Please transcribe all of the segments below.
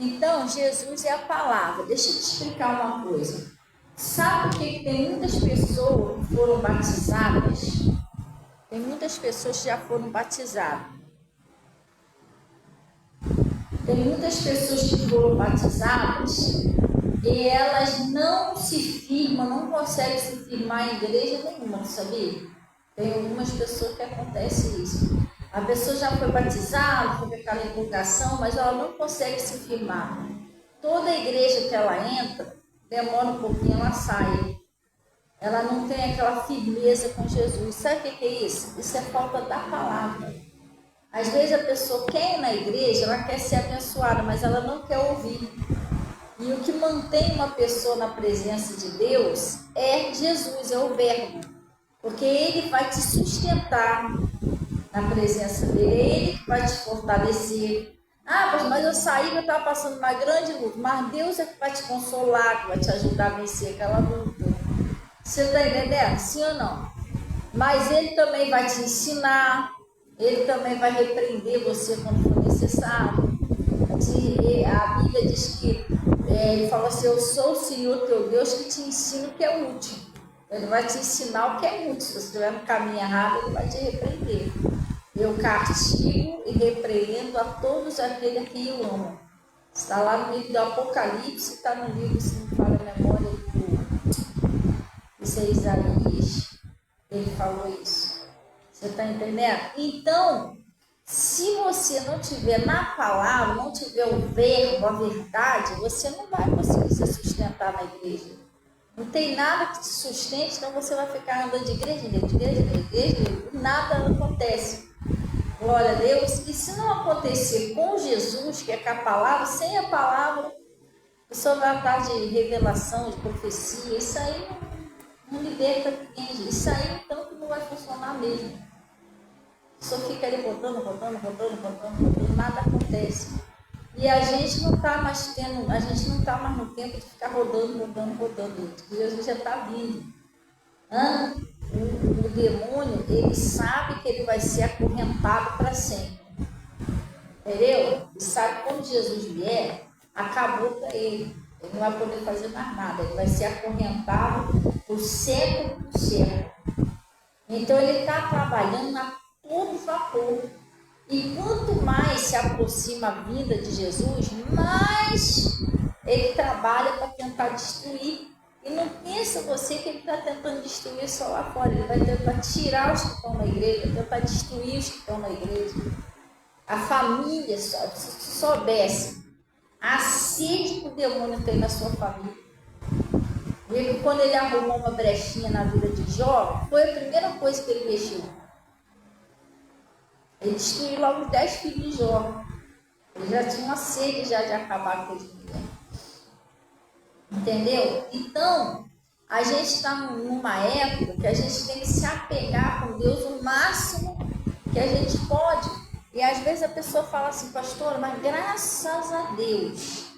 Então, Jesus é a palavra. Deixa eu te explicar uma coisa. Sabe por que tem muitas pessoas que foram batizadas? Tem muitas pessoas que já foram batizadas. Tem muitas pessoas que foram batizadas e elas não se firmam, não conseguem se firmar em igreja nenhuma, sabia? Tem algumas pessoas que acontece isso. A pessoa já foi batizada, foi com aquela empolgação, mas ela não consegue se firmar. Toda igreja que ela entra, demora um pouquinho, ela sai. Ela não tem aquela firmeza com Jesus. Sabe o que é isso? Isso é falta da palavra. Às vezes a pessoa quer ir na igreja, ela quer ser abençoada, mas ela não quer ouvir. E o que mantém uma pessoa na presença de Deus é Jesus, é o Verbo. Porque Ele vai te sustentar na presença dEle, é Ele que vai te fortalecer. Ah, mas eu saí, eu estava passando uma grande luta, mas Deus é que vai te consolar, que vai te ajudar a vencer aquela luta. Você está entendendo? Sim ou não? Mas Ele também vai te ensinar, Ele também vai repreender você quando for necessário. A Bíblia diz que Ele fala assim: eu sou o Senhor teu Deus que te ensina o que é útil. Ele vai te ensinar o que é útil. Se você estiver no caminho errado, Ele vai te repreender. Eu castigo e repreendo a todos aqueles que eu amo. Está lá no livro do Apocalipse, está no livro, se não fala a memória, isso é Isaías. Ele falou isso. Você está entendendo? Então, se você não tiver na palavra, não tiver o verbo, a verdade, você não vai conseguir se sustentar na igreja. Não tem nada que te sustente, então você vai ficar andando de igreja em igreja, e nada acontece. Glória a Deus. E se não acontecer com Jesus, que é com a palavra, sem a palavra, a pessoa vai atrás de revelação, de profecia, isso aí não liberta ninguém. Isso aí então não vai funcionar mesmo. Só fica ali botando, nada acontece. E a gente não está mais no tempo de ficar rodando. Jesus já está vindo. O demônio, ele sabe que ele vai ser acorrentado para sempre. Entendeu? E sabe que quando Jesus vier, acabou para ele. Ele não vai poder fazer mais nada. Ele vai ser acorrentado por século. Então ele está trabalhando a todo vapor. E quanto mais se aproxima a vinda de Jesus, mais ele trabalha para tentar destruir. E não pensa você que ele está tentando destruir só lá fora. Ele vai tentar tirar os que estão na igreja, tentar destruir os que estão na igreja. A família, se soubesse a sede que o demônio tem na sua família. E quando ele arrumou uma brechinha na vida de Jó, foi a primeira coisa que ele mexeu. Ele destruiu logo os 10 filhos de Jó. Ele já tinha uma sede já de acabar com eles. Entendeu? Então, a gente está numa época que a gente tem que se apegar com Deus o máximo que a gente pode. E às vezes a pessoa fala assim: pastora, mas graças a Deus,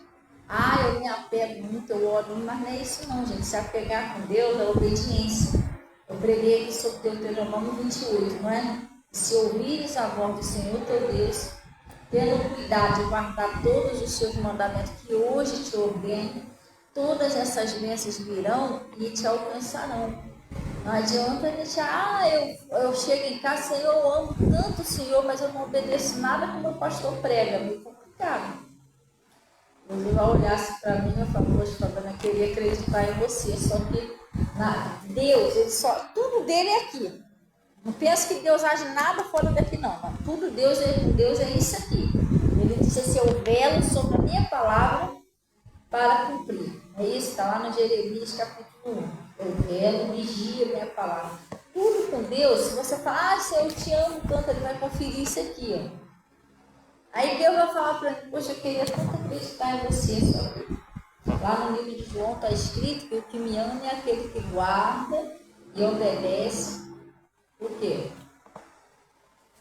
eu me apego muito, eu oro, mas não é isso não, gente. Se apegar com Deus é obediência. Eu preguei aqui sobre Deuteronômio 28, não é? Se ouvires a voz do Senhor teu Deus, tendo cuidado de guardar todos os seus mandamentos que hoje te ordeno, todas essas bênçãos virão e te alcançarão. Não adianta a gente, eu chego em casa, Senhor, eu amo tanto o Senhor, mas eu não obedeço nada que o meu pastor prega. É muito complicado. Ele vai olhar assim para mim e falar: poxa, Fabiana, eu queria acreditar em você, só que Deus, tudo dele é aqui. Não pensa que Deus age nada fora daqui, não. Tudo Deus é isso aqui. Ele diz assim: eu velo sobre a minha palavra para cumprir. É isso, está lá no Jeremias capítulo 1. Eu velo, vigia a minha palavra. Tudo com Deus, se você falar: Senhor, eu te amo tanto, ele vai conferir isso aqui, ó. Aí Deus vai falar para mim: poxa, eu queria tanto acreditar em você, só que lá no livro de João está escrito que o que me ama é aquele que guarda e obedece. Por quê?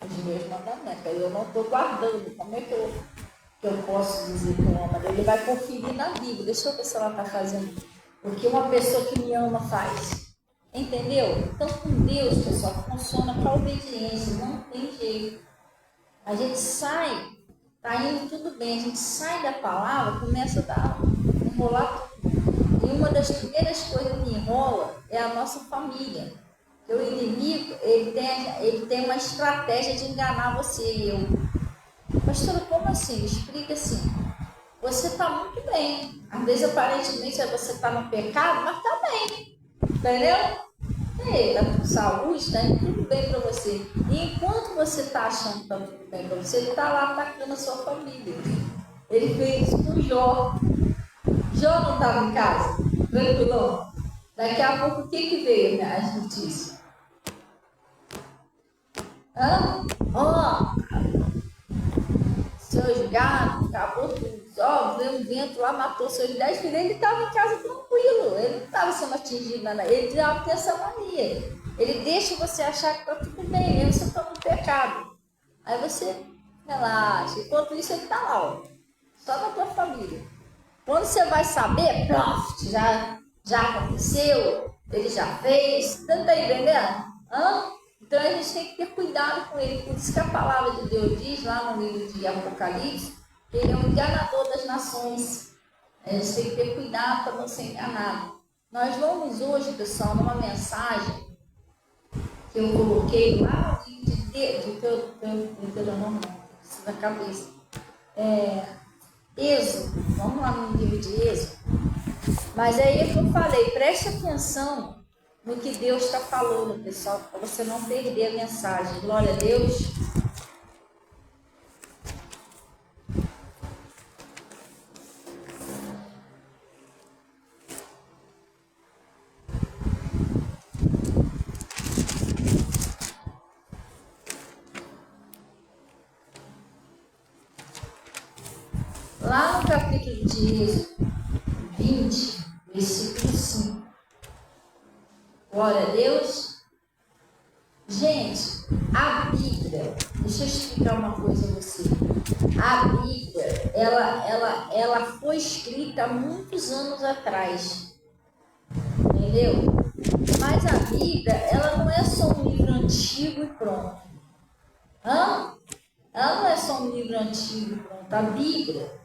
Os meus mandamentos. Eu não estou guardando. Como é que eu posso dizer que eu amo? Ele vai conferir na Bíblia. Deixa eu ver se ela está fazendo o que uma pessoa que me ama faz. Entendeu? Então, com Deus, pessoal, funciona com a obediência. Não tem jeito. A gente sai tá indo tudo bem, a gente sai da palavra, começa a dar, enrolar tudo. E uma das primeiras coisas que enrola é a nossa família. Porque o inimigo, ele tem uma estratégia de enganar você e eu. Pastora, como assim? Explica assim. Você está muito bem. Às vezes, aparentemente, você está no pecado, mas está bem. Entendeu? Está com saúde, está indo tudo bem para você. E enquanto você está achando que está tudo bem para você, ele está lá atacando a sua família. Ele fez isso com Jó. Jó não estava em casa, tranquilão. Daqui a pouco, o que veio, né, as notícias? Seus gatos, acabou tudo. Veio um vento lá, matou seus 10 filhos. Ele estava em casa tranquilo, ele não estava sendo atingido nada. Ele tem essa mania. Ele deixa você achar que está tudo bem, mesmo você está no pecado. Aí você relaxa. Enquanto isso, ele está lá, ó, só na tua família. Quando você vai saber, plof, já aconteceu, ele já fez. Você não está entendendo? Então a gente tem que ter cuidado com ele. Por isso que a palavra de Deus diz lá no livro de Apocalipse que ele é um enganador das nações. A gente tem que ter cuidado para não ser enganado. Nós vamos hoje, pessoal, numa mensagem que eu coloquei lá no livro de Deuteronômio, na cabeça. Êxodo, vamos lá no livro de Êxodo. Mas aí é que eu falei, preste atenção no que Deus está falando, pessoal, para você não perder a mensagem. Glória a Deus. Lá no capítulo de Êxodo 20, versículo 5. Glória a Deus. Gente, a Bíblia, deixa eu explicar uma coisa a você. A Bíblia, ela foi escrita há muitos anos atrás. Entendeu? Mas a Bíblia, ela não é só um livro antigo e pronto. Ela não é só um livro antigo e pronto. A Bíblia,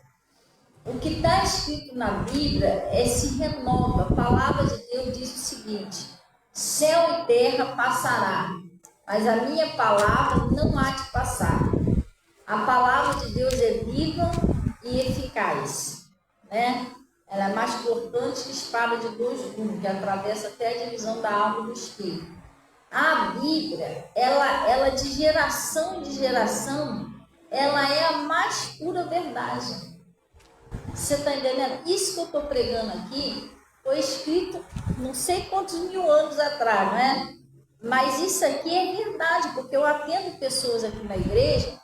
o que está escrito na Bíblia se renova. A palavra de Deus diz o seguinte: céu e terra passará, mas a minha palavra não há de passar. A palavra de Deus é viva e eficaz, né? Ela é mais cortante que espada de dois gumes, que atravessa até a divisão da alma e do espírito. A Bíblia, ela de geração em geração, ela é a mais pura verdade. Você está entendendo? Isso que eu estou pregando aqui foi escrito não sei quantos mil anos atrás, não é? Mas isso aqui é verdade, porque eu atendo pessoas aqui na igreja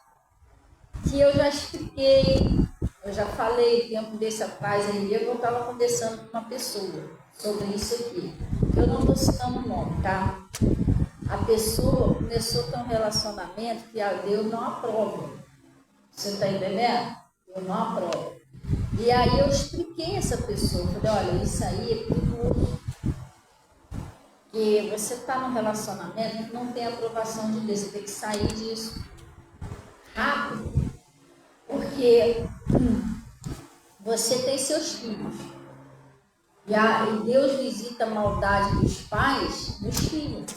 que eu já expliquei, eu já falei tempo desse atrás aí, eu estava conversando com uma pessoa sobre isso aqui. Eu não estou citando o nome, tá? A pessoa começou a ter um relacionamento que Deus não aprova. Você está entendendo? Deus não aprova. E aí eu expliquei a essa pessoa, falei, olha, isso aí é perigoso. Porque você está num relacionamento que não tem aprovação de Deus, você tem que sair disso rápido. Porque você tem seus filhos. E Deus visita a maldade dos pais nos filhos.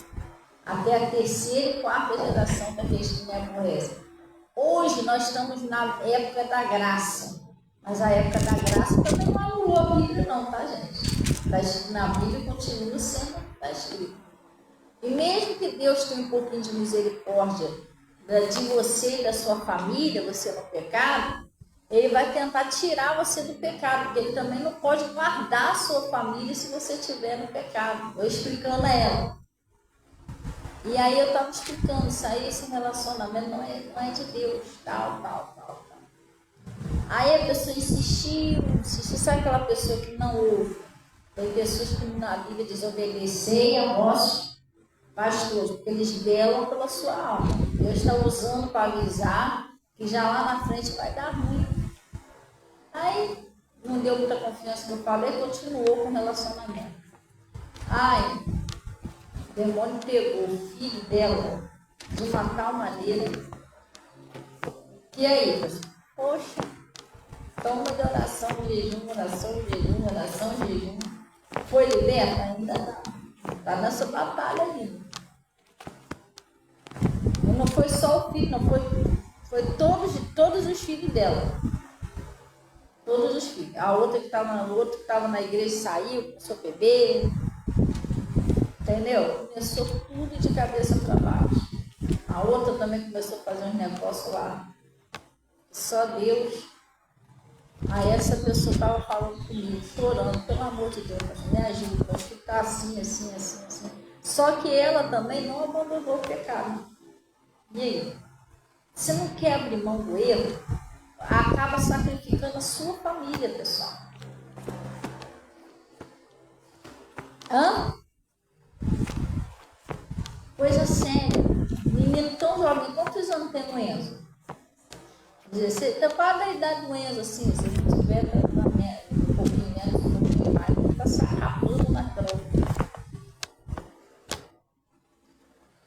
Até a terceira e quarta geração daqueles que me aborrecem. Hoje nós estamos na época da graça. Mas a época da graça também não anulou a Bíblia não, tá, gente? Está escrito na Bíblia e continua sendo, está escrito. E mesmo que Deus tenha um pouquinho de misericórdia de você e da sua família, você no pecado, Ele vai tentar tirar você do pecado, porque Ele também não pode guardar a sua família se você estiver no pecado. Eu explicando a ela. E aí eu estava explicando, isso aí, esse relacionamento não é de Deus, tal. Aí a pessoa insistiu, sabe aquela pessoa que não ouve? Tem pessoas que na Bíblia desobedecem a vossos pastores, porque eles velam pela sua alma. Deus está usando para avisar que já lá na frente vai dar ruim. Aí não deu muita confiança no que eu falei, continuou com o relacionamento. Ai, o demônio pegou o filho dela de uma tal maneira. E aí, pessoal? Poxa, toma de oração, jejum, oração, jejum, oração, jejum. Foi liberta? Ainda não. Está nessa batalha ainda. E não foi só o filho, não foi todos os filhos dela. Todos os filhos. O outro que estava na igreja saiu, começou a beber. Entendeu? Começou tudo de cabeça para baixo. A outra também começou a fazer uns negócios lá. Só Deus. Aí essa pessoa estava falando comigo, chorando, pelo amor de Deus, me ajuda, acho que está assim. Só que ela também não abandonou o pecado. E aí? Você não quer abrir mão do erro, acaba sacrificando a sua família, pessoal. Coisa séria. Menino tão jovem, quantos anos tem o Enzo? 16. Quase a idade do Enzo, assim, se não tiver um pouquinho menos, um pouquinho mais, ele está se acabando na droga.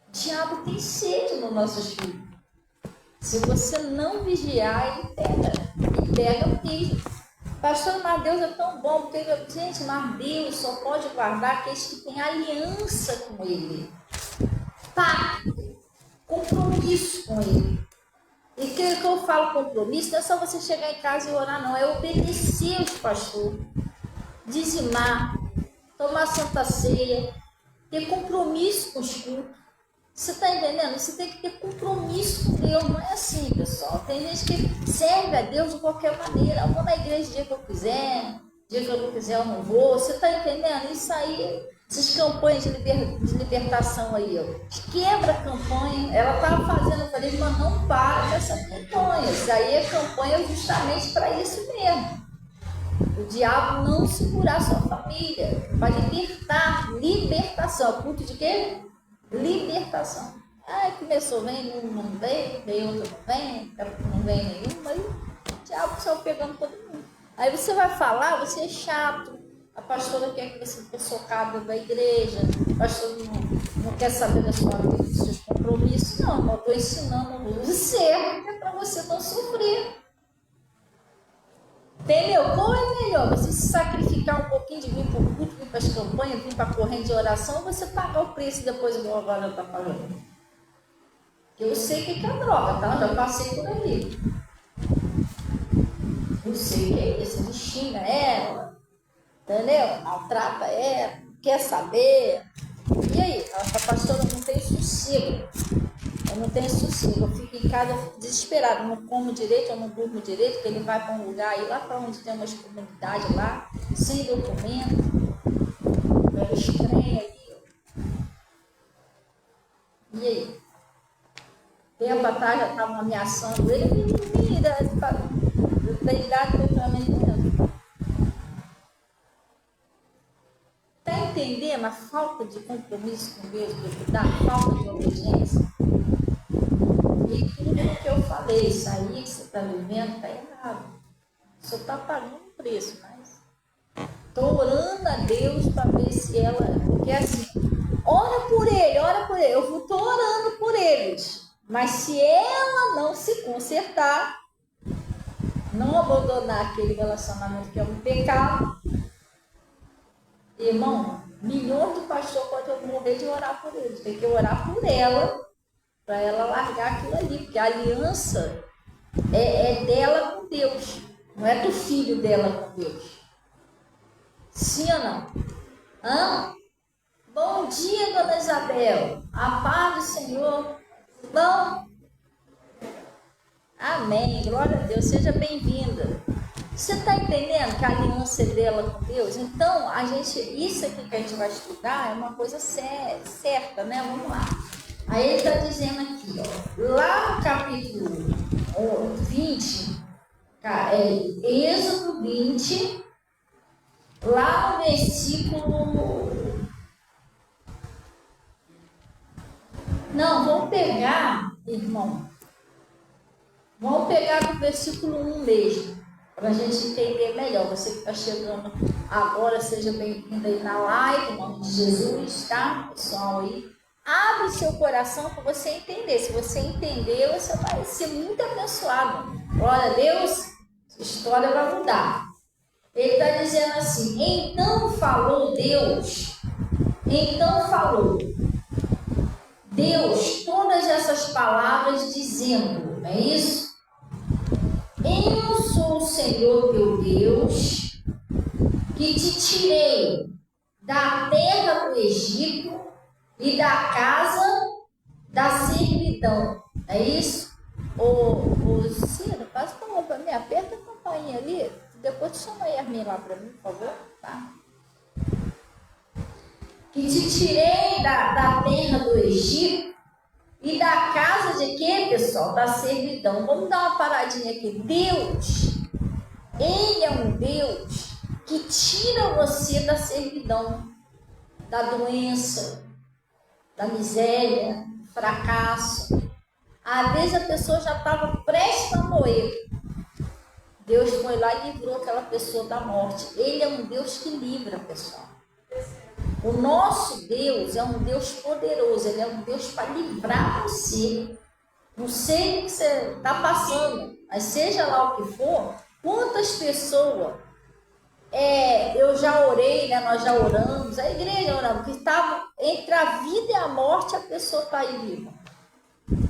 O diabo tem sede nos nossos filhos. Se você não vigiar, ele pega mesmo. Pastor, mas Deus é tão bom, porque, gente, mas Deus só pode guardar aqueles que têm aliança com Ele. Pacto, compromisso com Ele. E que eu falo compromisso, não é só você chegar em casa e orar, não. É obedecer os pastores, dizimar, tomar santa ceia, ter compromisso com os cultos. Você está entendendo? Você tem que ter compromisso com Deus. Não é assim, pessoal. Tem gente que serve a Deus de qualquer maneira. Eu vou na igreja o dia que eu quiser, dia que eu não quiser eu não vou. Você está entendendo? Isso aí, essas campanhas de libertação aí, ó. Quebra a campanha. Ela estava fazendo, eu falei, mas não para com essa campanha. Isso aí é campanha justamente para isso mesmo. O diabo não segurar a sua família. Para libertação. Culto de quê? Libertação. Aí começou, vem um, não vem outro, não vem nenhum, aí o diabo saiu pegando todo mundo. Aí você vai falar, você é chato, a pastora quer que você fique socado da igreja, o pastor não quer saber da sua vida, dos seus compromissos. Não, eu estou ensinando o certo, que é para você não sofrer. Entendeu? Qual é melhor? Você se sacrificar um pouquinho de vir para o culto, vir para as campanhas, vir para a corrente de oração, ou você pagar o preço depois igual agora está pagando? Eu sei o que é droga, tá? Eu já passei por aí. Eu sei o que é isso. Ele xinga ela, entendeu? Maltrata ela, quer saber. E aí? A pastora não tem sossego. Eu não tenho sossego, eu fico em casa desesperada, não como direito, eu não durmo direito, porque ele vai para um lugar aí, lá para onde tem umas comunidades lá, sem documento, velho estranho aí. E aí? Tempo atrás já estavam ameaçando ele, menina, da idade do treinamento. Está entendendo a falta de compromisso com Deus, a falta de obediência? E tudo que eu falei, isso aí que você está vivendo está errado. Você está pagando um preço, mas estou orando a Deus para ver se ela. Porque assim, ora por ele, eu estou orando por eles. Mas se ela não se consertar, não abandonar aquele relacionamento que é um pecado, irmão, milhões de pastores podem morrer de orar por eles. Tem que orar por ela, para ela largar aquilo ali, porque a aliança é dela com Deus, não é do filho dela com Deus. Sim ou não? Bom dia, dona Isabel, a paz do Senhor. Bom? Amém, glória a Deus, seja bem-vinda. Você está entendendo que a aliança é dela com Deus? Então, isso aqui que a gente vai estudar é uma coisa certa, né? Vamos lá. Aí ele está dizendo aqui, ó, lá no capítulo 20, Êxodo 20, lá no versículo... Não, vamos pegar, irmão, vamos pegar do versículo 1 mesmo, para a gente entender melhor. Você que está chegando agora, seja bem-vindo aí na live, em nome de Jesus, tá, pessoal aí? Abre o seu coração para você entender. Se você entender, você vai ser muito abençoado. Glória a Deus, a história vai mudar. Ele está dizendo assim: então falou Deus, Deus todas essas palavras dizendo, não é isso? Eu sou o Senhor teu Deus, que te tirei da terra do Egito e da casa da servidão. É isso? Ô Ciro, faz favor para mim, aperta a campainha ali. Depois chama a Yasmin lá para mim, por favor. Tá? Que te tirei da terra do Egito e da casa de quê, pessoal? Da servidão. Vamos dar uma paradinha aqui. Deus, Ele é um Deus que tira você da servidão, da doença, da miséria, do fracasso. Às vezes a pessoa já estava prestes a morrer. Deus foi lá e livrou aquela pessoa da morte. Ele é um Deus que livra, pessoal. O nosso Deus é um Deus poderoso. Ele é um Deus para livrar você. Não sei o que você está passando, mas seja lá o que for, quantas pessoas, eu já orei, né? Nós já oramos, a igreja oramos, que estava entre a vida e a morte, a pessoa está aí viva.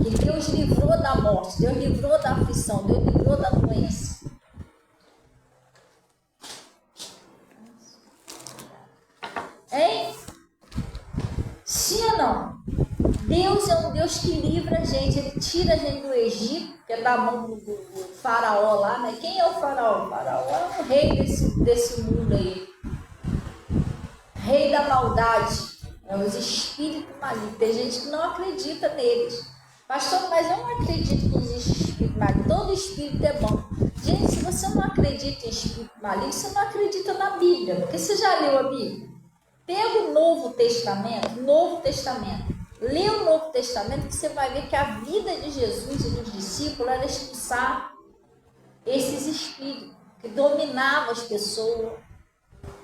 Que Deus livrou da morte, Deus livrou da aflição, Deus livrou da doença. Hein? Sim ou não? Deus é um Deus que livra a gente, Ele tira a gente do Egito, que é da mão do faraó lá, né? Quem é o faraó? O faraó é o rei desse mundo aí. Rei da maldade, os espíritos malignos. Tem gente que não acredita neles. Pastor, mas eu não acredito que existe espírito maligno. Todo espírito é bom. Gente, se você não acredita em espírito maligno, você não acredita na Bíblia. Porque você já leu a Bíblia? Pega o Novo Testamento, lê o Novo Testamento, que você vai ver que a vida de Jesus e dos discípulos era expulsar esses espíritos que dominavam as pessoas,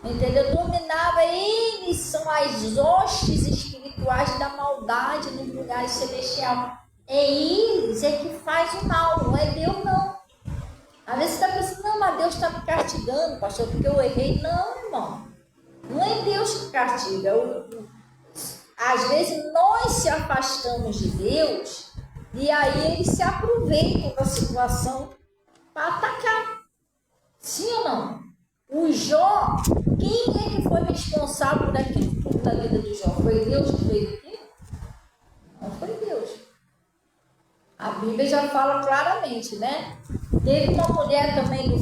entendeu? Dominava, eles são as hostes espirituais da maldade nos lugares celestiais. É eles que faz o mal, não é Deus não. Às vezes você está pensando, não, mas Deus está me castigando, pastor, porque eu errei. Não, irmão. Não é Deus que castiga. Às vezes nós se afastamos de Deus e aí eles se aproveitam da situação para atacar. Sim ou não? O Jó, quem é que foi responsável por aquilo tudo na vida do Jó? Foi Deus que fez aquilo? Não foi Deus. A Bíblia já fala claramente, né? Teve uma mulher também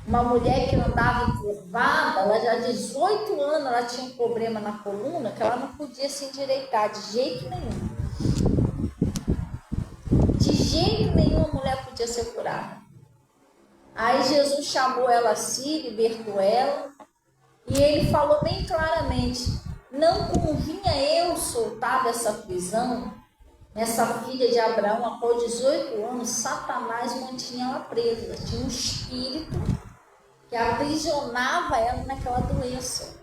uma mulher que andava encurvada, ela já há 18 anos ela tinha um problema na coluna que ela não podia se endireitar de jeito nenhum. De jeito nenhum a mulher podia ser curada. Aí Jesus chamou ela assim, libertou ela, e ele falou bem claramente: não convinha eu soltar dessa prisão essa filha de Abraão, após 18 anos, Satanás mantinha ela presa. Tinha um espírito que aprisionava ela naquela doença.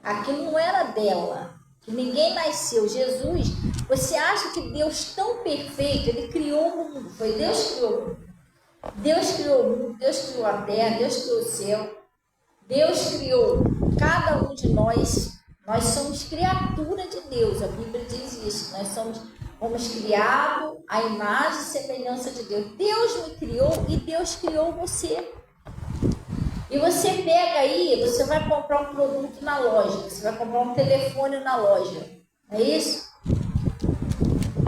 Aquilo não era dela, que ninguém nasceu. Jesus, você acha que Deus tão perfeito, Ele criou o mundo, foi Deus que criou o mundo. Deus criou o mundo, Deus criou a terra, Deus criou o céu, Deus criou cada um de nós. Nós somos criatura de Deus, a Bíblia diz isso. Nós fomos criados à imagem e semelhança de Deus. Deus me criou e Deus criou você. E você pega aí, você vai comprar um produto na loja, você vai comprar um telefone na loja, é isso?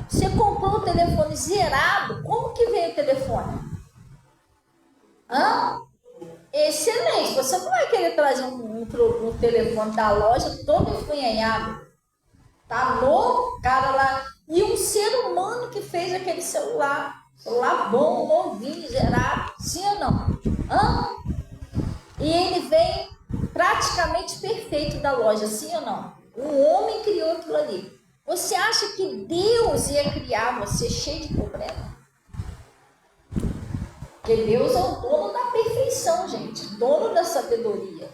Você comprou um telefone zerado, como que veio o telefone? Excelente, você não vai querer trazer um telefone da loja todo enfunhanhado, tá novo, cara lá, e um ser humano que fez aquele celular bom, novinho, zerado, sim ou não? E ele vem praticamente perfeito da loja, sim ou não? Um homem criou aquilo ali. Você acha que Deus ia criar você cheio de problema? Porque Deus é o dono da perfeição, gente, dono da sabedoria.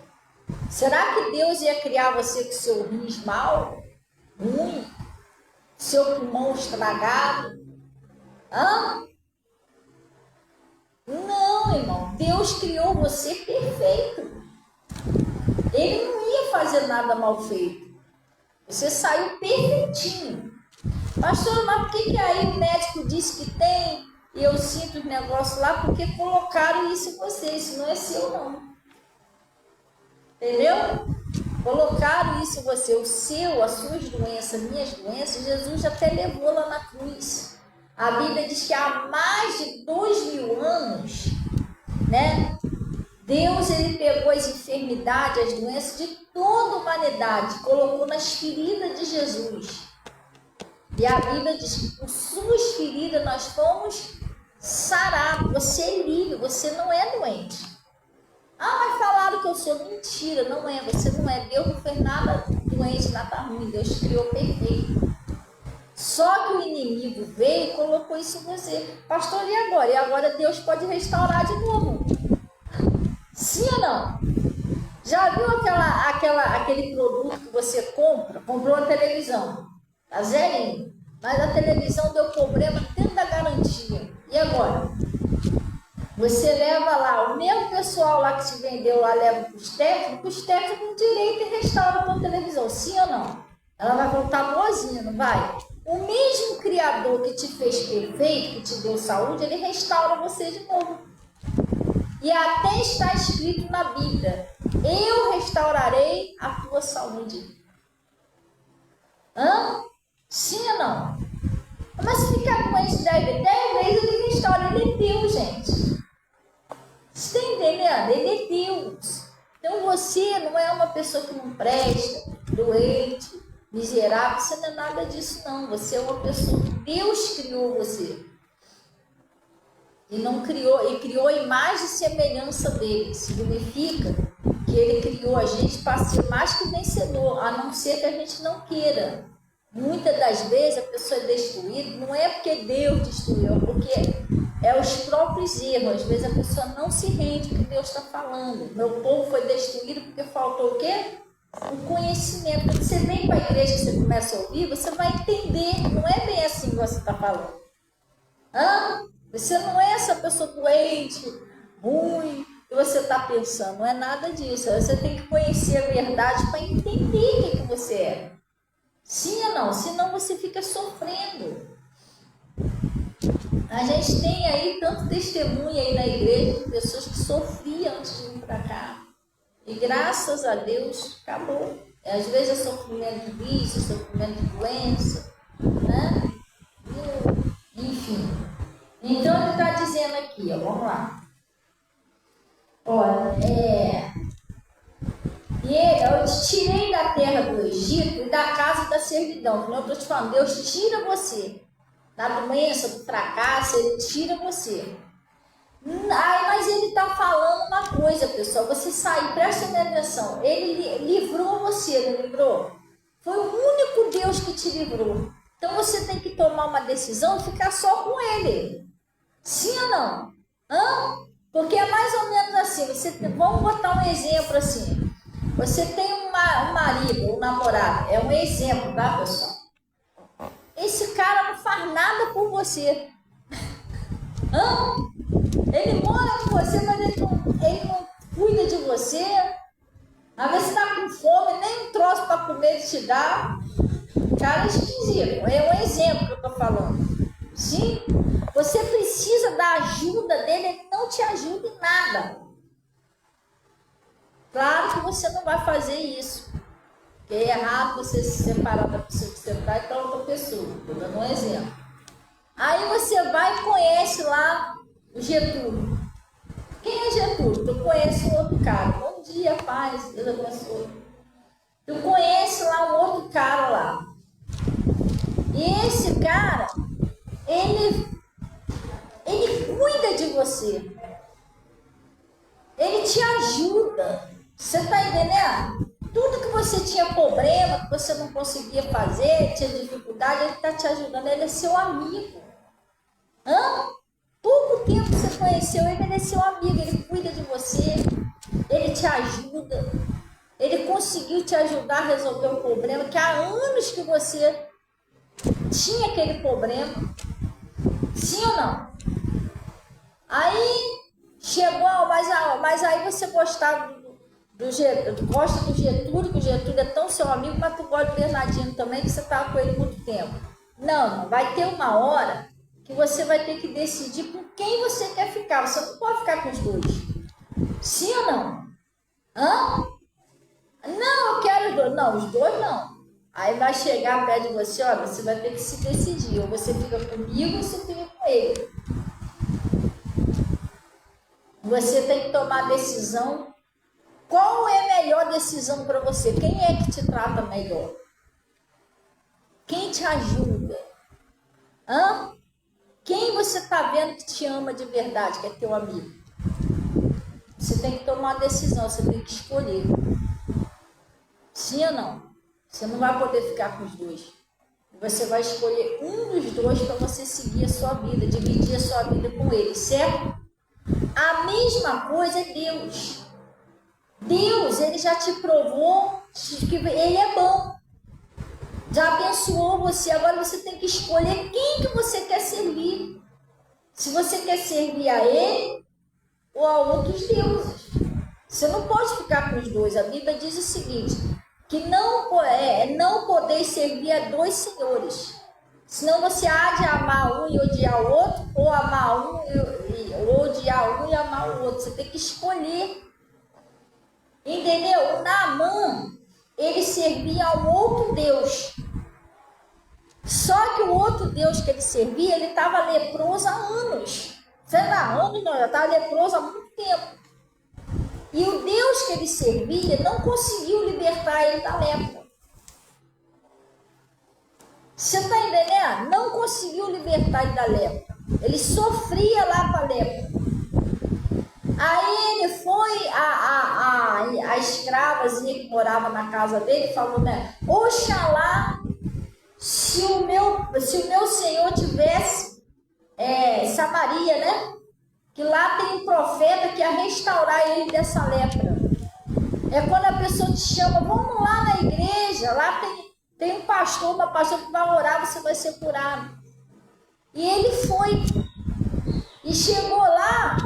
Será que Deus ia criar você com seu rins mal, ruim, seu pulmão estragado? Não, irmão, Deus criou você perfeito. Ele não ia fazer nada mal feito. Você saiu perfeitinho. Pastor, mas por que aí o médico disse que tem e eu sinto os negócios lá? Porque colocaram isso em você. Isso não é seu, não. Entendeu? Colocaram isso em você. O seu, as suas doenças, minhas doenças, Jesus já até levou lá na cruz. A Bíblia diz que há mais de 2000 anos, né? Deus, ele pegou as enfermidades, as doenças de toda a humanidade, colocou nas feridas de Jesus. E a Bíblia diz que por suas feridas nós fomos sarados. Você é livre, você não é doente. Ah, mas falaram que eu sou. Mentira, não é, você não é. Deus não fez nada doente, nada ruim, Deus criou perfeito. Só que o inimigo veio e colocou isso em você. Pastor, e agora? E agora Deus pode restaurar de novo. Sim ou não? Já viu aquele produto que você compra? Comprou a televisão, tá zerinho, mas a televisão deu problema dentro da garantia. E agora? Você leva lá, o mesmo pessoal lá que te vendeu lá leva para os técnicos direito e restaura a tua televisão. Sim ou não? Ela vai voltar boazinha, não vai? O mesmo Criador que te fez perfeito, que te deu saúde, ele restaura você de novo. E até está escrito na Bíblia: eu restaurarei a tua saúde. Sim ou não? Mas se ficar doente 10 vezes, ele restaura. Ele é Deus, gente. Você está entendendo? Ele é Deus. Então você não é uma pessoa que não presta, doente, miserável. Você não é nada disso, não. Você é uma pessoa que Deus criou você. E não criou, e criou a imagem e semelhança dele. Significa que ele criou a gente para ser mais que vencedor, a não ser que a gente não queira. Muitas das vezes a pessoa é destruída, não é porque Deus destruiu, é porque é os próprios erros. Às vezes a pessoa não se rende ao que Deus está falando. Meu povo foi destruído porque faltou o quê? O conhecimento. Quando você vem para a igreja e você começa a ouvir, você vai entender. Não é bem assim que você está falando. Você não é essa pessoa doente, ruim, que você está pensando. Não é nada disso. Você tem que conhecer a verdade para entender o que você é. Sim ou não? Senão você fica sofrendo. A gente tem aí tanto testemunho aí na igreja de pessoas que sofriam antes de vir para cá. E graças a Deus acabou. Às vezes é sofrimento de vício, sofrimento de doença, né? Enfim. Então ele está dizendo aqui, ó, vamos lá. Olha, eu te tirei da terra do Egito e da casa da servidão. Como eu estou te falando, Deus tira você da doença, do fracasso, ele tira você. Mas ele está falando uma coisa, pessoal. Você sair, presta atenção. Ele livrou você, não livrou? Foi o único Deus que te livrou. Então você tem que tomar uma decisão e ficar só com ele. Sim ou não? Porque é mais ou menos assim. Vamos botar um exemplo assim. Você tem um marido, um namorado. É um exemplo, tá, pessoal? Esse cara não faz nada por você. Ele mora com você, mas ele não cuida de você. Às vezes você está com fome, nem um troço para comer ele te dá. Cara esquisito. É um exemplo que eu estou falando. Sim? Você precisa da ajuda dele, ele não te ajuda em nada. Claro que você não vai fazer isso. Porque é errado você se separar da pessoa que você está e para outra pessoa. Estou dando um exemplo. Aí você vai e conhece lá o Getúlio. Quem é Getúlio? Tu conhece um outro cara. Bom dia, paz, Deus abençoe. Tu conhece lá um outro cara lá. E esse cara, ele cuida de você. Ele te ajuda. Você está entendendo? Tudo que você tinha problema, que você não conseguia fazer, tinha dificuldade, ele está te ajudando. Ele é seu amigo. Pouco tempo você conheceu ele, é seu amigo. Ele cuida de você. Ele te ajuda. Ele conseguiu te ajudar a resolver um problema que há anos que você tinha aquele problema. Sim ou não? Aí chegou, mas aí você gostava gosta do Getúlio, que o Getúlio é tão seu amigo, mas tu gosta do Bernardino também, que você estava com ele muito tempo. Não, vai ter uma hora que você vai ter que decidir com quem você quer ficar. Você não pode ficar com os dois. Sim ou não? Hã? Não, eu quero os dois. Não, os dois não. Aí vai chegar perto de você, olha, você vai ter que se decidir. Ou você fica comigo ou você fica com ele. Você tem que tomar a decisão. Qual é a melhor decisão para você? Quem é que te trata melhor? Quem te ajuda? Hã? Quem você está vendo que te ama de verdade, que é teu amigo? Você tem que tomar uma decisão, você tem que escolher. Sim ou não? Você não vai poder ficar com os dois. Você vai escolher um dos dois para você seguir a sua vida, dividir a sua vida com ele, certo? A mesma coisa é Deus. Deus, ele já te provou que ele é bom. Já abençoou você. Agora você tem que escolher quem que você quer servir. Se você quer servir a ele ou a outros deuses. Você não pode ficar com os dois. A Bíblia diz o seguinte, que não podeis servir a dois senhores. Senão você há de amar um e odiar o outro, ou amar um ou odiar um e amar o outro. Você tem que escolher. Entendeu? O Naamã, ele servia ao outro Deus. Só que o outro Deus que ele servia, ele estava leproso há anos. Sei lá, anos não, ele estava leproso há muito tempo. E o Deus que ele servia não conseguiu libertar ele da lepra. Você está entendendo? Não conseguiu libertar ele da lepra. Ele sofria lá com a lepra. Aí ele foi, a escravazinha que morava na casa dele falou, né? Oxalá, se o meu senhor tivesse Samaria, né? Que lá tem um profeta que ia restaurar ele dessa lepra. É quando a pessoa te chama, vamos lá na igreja, lá tem um pastor, uma pastora que vai orar, você vai ser curado. E ele foi. E chegou lá,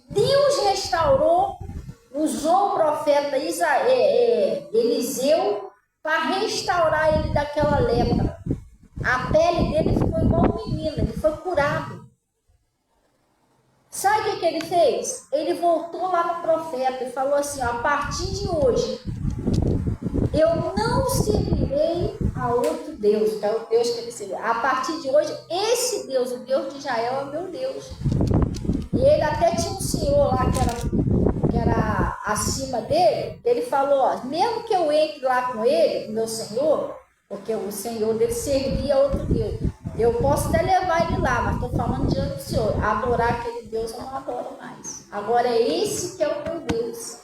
Deus restaurou, usou o profeta Eliseu para restaurar ele daquela lepra. A pele dele ficou igual um menino, ele foi curado. Sabe o que ele fez? Ele voltou lá no profeta e falou assim, ó, a partir de hoje, eu não servirei a outro Deus, que é o Deus que ele serviu. A partir de hoje, esse Deus, o Deus de Israel, é o meu Deus. E ele até tinha um senhor lá que era acima dele, ele falou, ó, mesmo que eu entre lá com ele, o meu senhor, porque o senhor dele servia a outro Deus, eu posso até levar ele lá, mas estou falando diante do senhor, adorar aquele Deus eu não adoro mais. Agora é esse que é o meu Deus.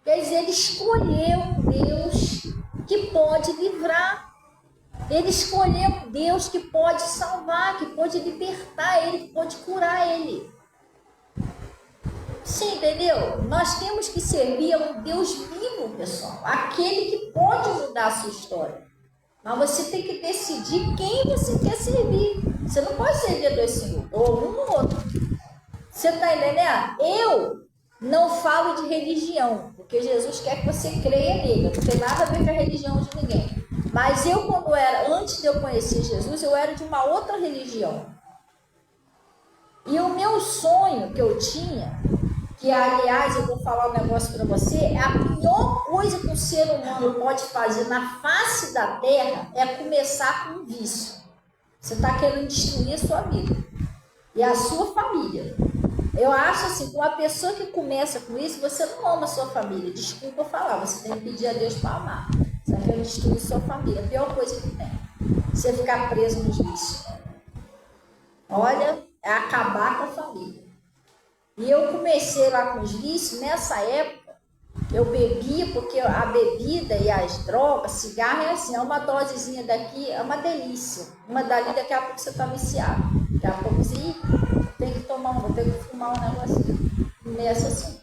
Quer dizer, ele escolheu um Deus que pode livrar. Ele escolheu um Deus que pode salvar, que pode libertar ele, que pode curar ele. Você entendeu? Nós temos que servir a um Deus vivo, pessoal. Aquele que pode mudar a sua história. Mas você tem que decidir quem você quer servir. Você não pode servir a dois senhores, ou um ou outro. Você está entendendo? Eu não falo de religião, porque Jesus quer que você creia nele. Não tem nada a ver com a religião de ninguém. Mas eu, antes de eu conhecer Jesus, eu era de uma outra religião. E o meu sonho que eu tinha, que aliás eu vou falar um negócio para você, é a pior coisa que um ser humano pode fazer na face da terra é começar com um vício. Você está querendo destruir a sua vida e a sua família. Eu acho assim, com uma pessoa que começa com isso, você não ama a sua família. Desculpa falar, você tem que pedir a Deus para amar. Você vai querer destruir a sua família. A pior coisa que tem. Você ficar preso nos vícios. Olha, é acabar com a família. E eu comecei lá com os vícios, nessa época, eu bebia, porque a bebida e as drogas, cigarro é assim, é uma dosezinha daqui, é uma delícia. Uma dali, daqui a pouco você está viciado. Daqui a pouco você tem que tem que fumar um negocinho. Começa assim.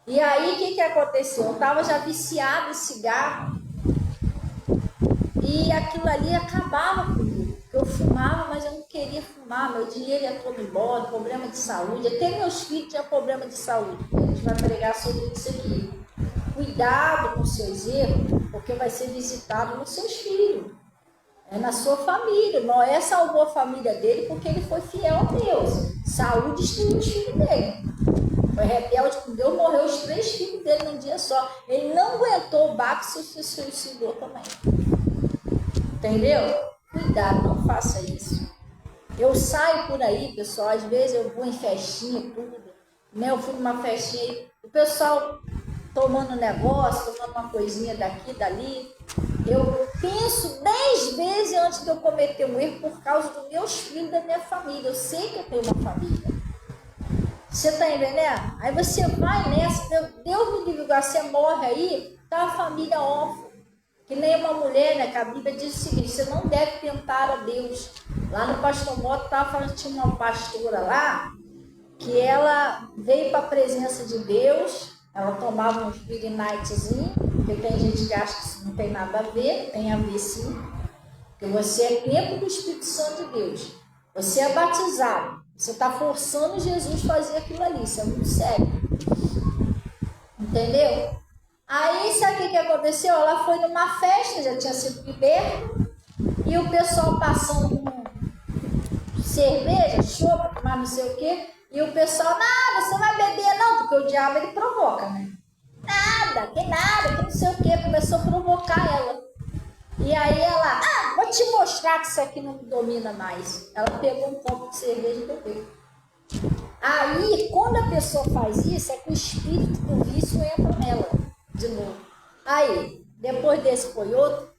E aí, o que aconteceu? Eu estava já viciada em cigarro. E aquilo ali acabava comigo. Eu fumava, mas eu não queria fumar, meu dinheiro ia todo embora, problema de saúde, até meus filhos tinham problema de saúde. A gente vai pregar sobre isso aqui. Cuidado com seus erros, porque vai ser visitado nos seus filhos, na sua família. Noé salvou a família dele porque ele foi fiel a Deus. Saúde destruiu os filhos dele. Foi rebelde com Deus, morreu os 3 filhos dele num dia só. Ele não aguentou o barco e se suicidou também. Entendeu? Cuidado, não faça isso. Eu saio por aí, pessoal, às vezes eu vou em festinha e tudo. Né? Eu fui numa festinha aí, o pessoal tomando negócio, tomando uma coisinha daqui, dali. Eu penso 10 vezes antes de eu cometer um erro por causa dos meus filhos, da minha família. Eu sei que eu tenho uma família. Você está entendendo? Aí você vai nessa, Deus me livre, você morre aí, tá a família órfã. Que nem uma mulher, né? Que a Bíblia diz o seguinte: você não deve tentar a Deus. Lá no Pastor Moto estava falando, tinha uma pastora lá, que ela veio para a presença de Deus, ela tomava uns big nightzinhos, porque tem gente que acha que isso não tem nada a ver, tem a ver sim, porque você é templo do Espírito Santo de Deus, você é batizado, você está forçando Jesus a fazer aquilo ali, isso é muito sério, entendeu? Aí, sabe o que aconteceu? Ela foi numa festa, já tinha sido liberta, e o pessoal passando com cerveja, chopp, mas não sei o quê, e o pessoal, nada, você não vai beber não, porque o diabo ele provoca, né? Nada, que não sei o quê, começou a provocar ela. E aí ela, vou te mostrar que isso aqui não me domina mais. Ela pegou um copo de cerveja e bebeu. Aí, quando a pessoa faz isso, é que o espírito do vício entra nela de novo. Aí, depois desse foi outro,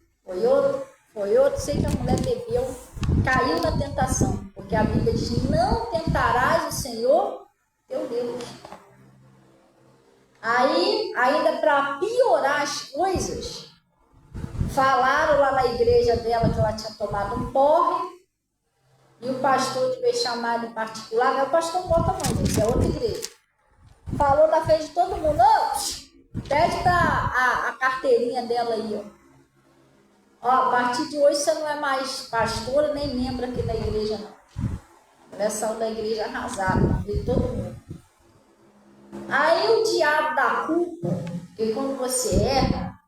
sei que a mulher bebeu, caiu na tentação, porque a Bíblia diz, não tentarás o Senhor teu Deus. Aí, ainda para piorar as coisas, falaram lá na igreja dela que ela tinha tomado um porre, e o pastor devia chamar em particular, não é o pastor Bota não, isso é outra igreja. Falou na frente de todo mundo, pede a carteirinha dela aí, ó. A partir de hoje você não é mais pastora, nem membro aqui da igreja, não. Ela saiu da igreja arrasada, na frente de todo mundo. Aí o diabo dá culpa, porque quando você erra,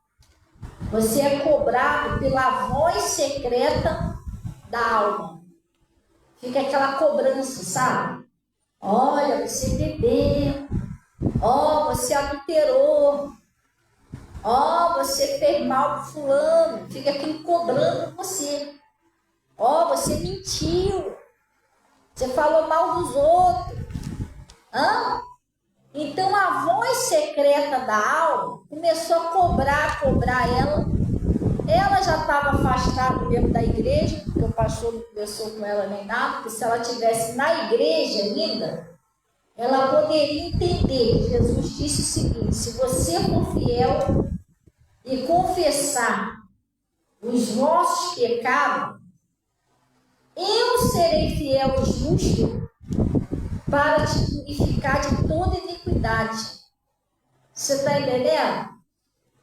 você é cobrado pela voz secreta da alma. Fica aquela cobrança, sabe? Olha, você bebeu. Você adulterou. Você fez mal pro fulano. Fica aquilo cobrando você. Você mentiu. Você falou mal dos outros. Então a voz secreta da alma começou a cobrar ela. Ela já estava afastada mesmo da igreja, porque o pastor não conversou com ela nem nada, porque se ela estivesse na igreja ainda, ela poderia entender que Jesus disse o seguinte: se você for fiel e confessar os vossos pecados, eu serei fiel e justo para te purificar de toda iniquidade. Você está entendendo?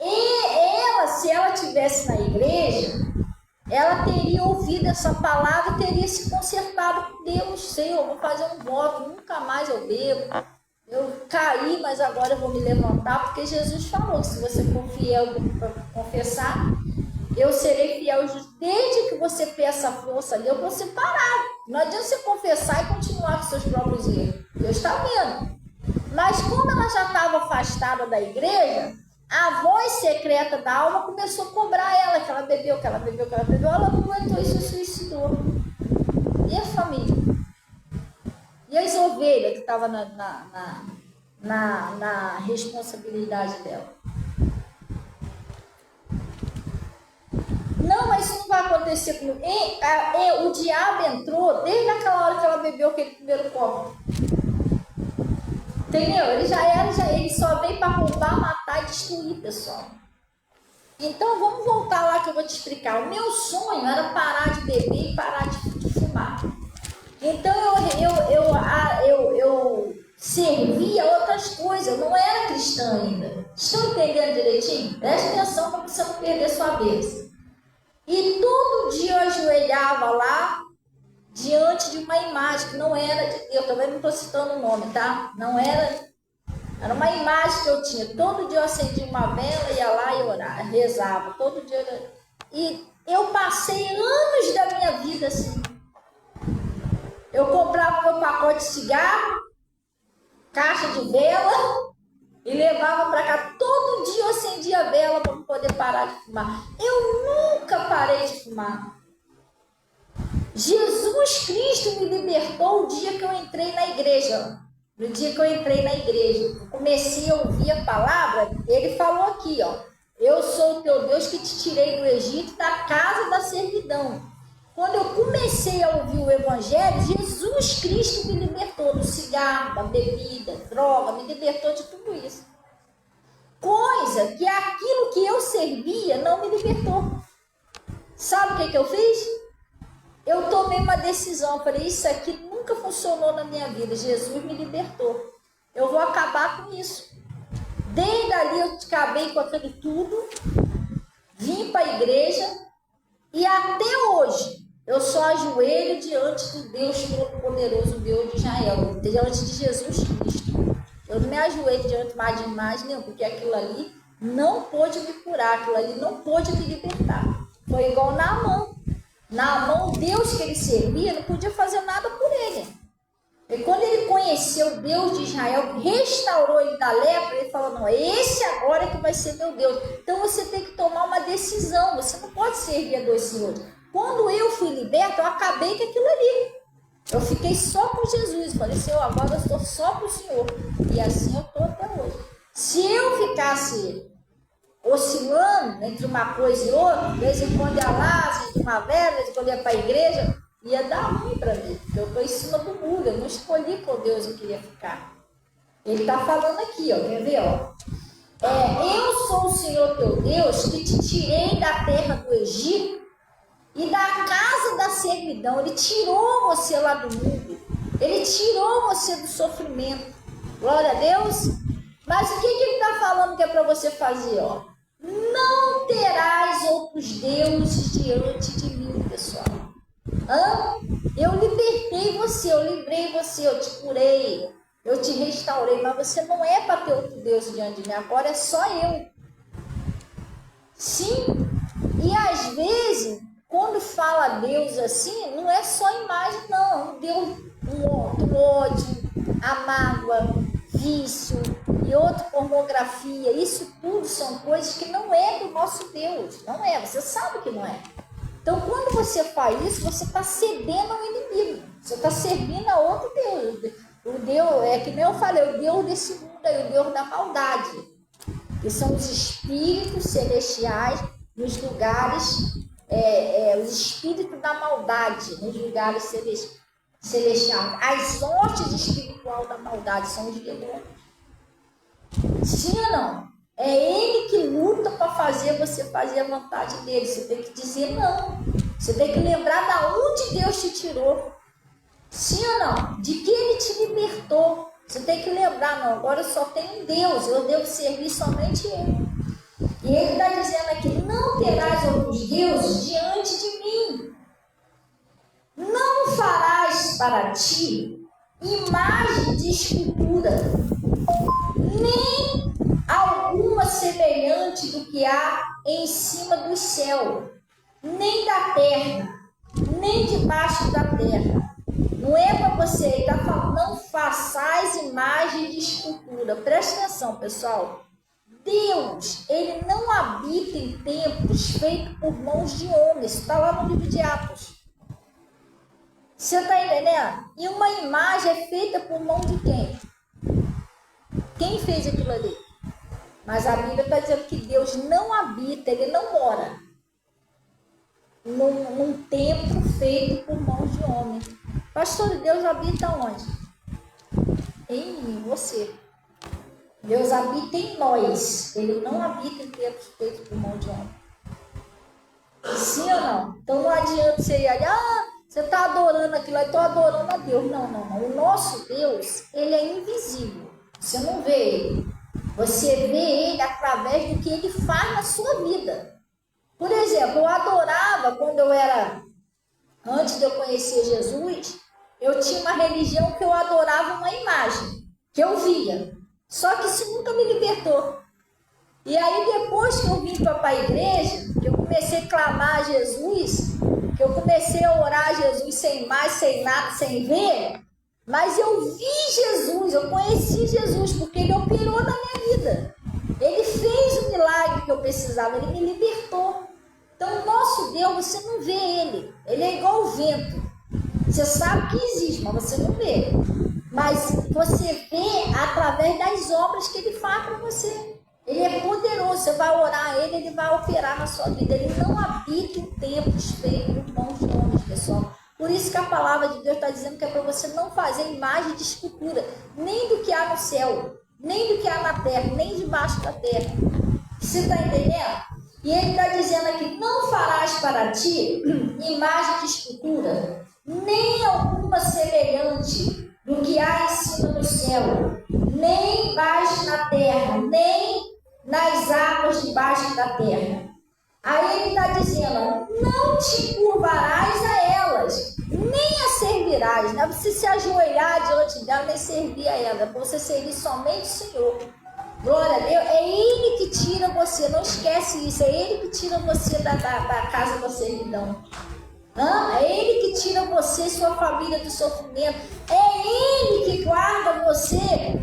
E ela, se ela estivesse na igreja, ela teria ouvido essa palavra e teria se consertado com Deus. Senhor, vou fazer um voto, nunca mais eu bebo. Eu caí, mas agora eu vou me levantar, porque Jesus falou que se você for fiel para confessar, eu serei fiel desde que você peça a força ali, eu vou ser parado. Não adianta você confessar e continuar com seus próprios erros. Deus está vendo. Mas como ela já estava afastada da igreja, a voz secreta da alma começou a cobrar ela, que ela bebeu, ela não aguentou e se suicidou. E a família? E as ovelhas que estavam na responsabilidade dela? Não, mas isso não vai acontecer comigo. O diabo entrou desde aquela hora que ela bebeu aquele primeiro copo. Entendeu? Ele só veio para roubar, matar e destruir, pessoal. Então vamos voltar lá que eu vou te explicar. O meu sonho era parar de beber e parar de fumar. Então eu servia outras coisas, eu não era cristã ainda. Estão entendendo direitinho? Preste atenção para você não perder sua vez. E todo dia eu ajoelhava lá, diante de uma imagem que não era de Deus. Também não estou citando o nome, tá? Não era. Era uma imagem que eu tinha. Todo dia eu acendia uma vela, ia lá e orava, rezava. Todo dia. E eu passei anos da minha vida assim. Eu comprava meu pacote de cigarro, caixa de vela e levava para cá. Todo dia eu acendia a vela para poder parar de fumar. Eu nunca parei de fumar. Jesus Cristo me libertou o dia que eu entrei na igreja. No dia que eu entrei na igreja, eu comecei a ouvir a palavra, ele falou aqui, ó. Eu sou o teu Deus que te tirei do Egito, da casa da servidão. Quando eu comecei a ouvir o evangelho, Jesus Cristo me libertou do cigarro, da bebida, droga, me libertou de tudo isso. Coisa que aquilo que eu servia não me libertou. Sabe o que eu fiz? Eu tomei uma decisão, falei, isso aqui nunca funcionou na minha vida, Jesus me libertou. Eu vou acabar com isso. Desde ali eu acabei com aquilo tudo, vim para a igreja e até hoje eu só ajoelho diante do Deus Todo-Poderoso, Deus de Israel, diante de Jesus Cristo. Eu não me ajoelho diante mais de imagem nenhuma, porque aquilo ali não pôde me curar, aquilo ali não pôde me libertar. Foi igual Naamã. Naamã, Deus que ele servia, não podia fazer nada por ele. E quando ele conheceu o Deus de Israel, restaurou ele da lepra, ele falou, não, esse agora é que vai ser meu Deus. Então você tem que tomar uma decisão, você não pode servir a dois senhores. Quando eu fui liberta, eu acabei com aquilo ali. Eu fiquei só com Jesus, falei, Senhor, agora eu estou só com o Senhor. E assim eu estou até hoje. Se eu ficasse oscilando entre uma coisa e outra, de vez em quando ia lá, acende uma vela, de vez em quando ia para a igreja, ia dar ruim para mim, porque eu estou em cima do muro, eu não escolhi com Deus eu queria ficar. Ele está falando aqui, ó, quer ver? Ó? Eu sou o Senhor teu Deus que te tirei da terra do Egito e da casa da servidão. Ele tirou você lá do mundo, ele tirou você do sofrimento. Glória a Deus. Mas o que ele está falando que é para você fazer? Ó? Não terás outros deuses diante de mim, pessoal. Eu libertei você, eu livrei você, eu te curei, eu te restaurei, mas você não é para ter outro Deus diante de mim, agora é só eu. Sim, e às vezes, quando fala Deus assim, não é só imagem, não. Deus, um ódio, a mágoa, vício e outra pornografia, isso tudo são coisas que não é do nosso Deus, não é, você sabe que não é. Então, quando você faz isso, você está cedendo ao inimigo. Você está servindo a outro Deus. O Deus, é que nem eu falei, o Deus desse mundo é o Deus da maldade. Que são os espíritos celestiais nos lugares, os espíritos da maldade nos lugares celestiais. As hostes espirituais da maldade são os demônios. Sim ou não? É ele que luta para fazer você fazer a vontade dele. Você tem que dizer não. Você tem que lembrar de onde Deus te tirou. Sim ou não? De que ele te libertou. Você tem que lembrar, não, agora eu só tenho Deus. Eu devo servir somente ele. E ele está dizendo aqui, não terás outros deuses diante de mim. Não farás para ti imagem de escultura, nem alguma semelhante do que há em cima do céu, nem da terra, nem debaixo da terra. Não é para você, ele está falando, não façais imagem de escultura. Presta atenção, pessoal. Deus, ele não habita em templos feitos por mãos de homens. Está lá no livro de Atos. Você está entendendo? E uma imagem é feita por mão de quem? Quem fez aquilo ali? Mas a Bíblia está dizendo que Deus não habita, ele não mora num templo feito por mãos de homem. Pastor, Deus habita onde? Em mim, você. Deus habita em nós. Ele não habita em templos feitos por mão de homem. Sim ou não? Então não adianta você ir ali, você está adorando aquilo, eu estou adorando a Deus. Não. O nosso Deus, ele é invisível. Você não vê ele. Você vê ele através do que ele faz na sua vida. Por exemplo, eu adorava quando eu era, antes de eu conhecer Jesus, eu tinha uma religião que eu adorava uma imagem, que eu via. Só que isso nunca me libertou. E aí depois que eu vim para a igreja, que eu comecei a clamar a Jesus, que eu comecei a orar a Jesus sem mais, sem nada, sem ver, mas eu vi Jesus, eu conheci Jesus, porque ele operou na minha vida. Ele fez o milagre que eu precisava, ele me libertou. Então o nosso Deus, você não vê ele, ele é igual o vento. Você sabe que existe, mas você não vê. Mas você vê através das obras que ele faz para você. Ele é poderoso, você vai orar a ele, ele vai operar na sua vida. Ele não habita em templos feitos por mãos de homens, pessoal. Por isso que a palavra de Deus está dizendo que é para você não fazer imagem de escultura, nem do que há no céu, nem do que há na terra, nem debaixo da terra. Você está entendendo? E ele está dizendo aqui, não farás para ti imagem de escultura, nem alguma semelhante do que há em cima no céu, nem embaixo na terra, nem nas águas debaixo da terra. Aí ele está dizendo, não te curvarás a elas, nem a servirás. Não é você se ajoelhar diante dela, nem servir a ela, é para você servir somente o Senhor. Glória a Deus, é Ele que tira você, não esquece isso, é Ele que tira você da casa da servidão. É Ele que tira você e sua família do sofrimento. É Ele que guarda você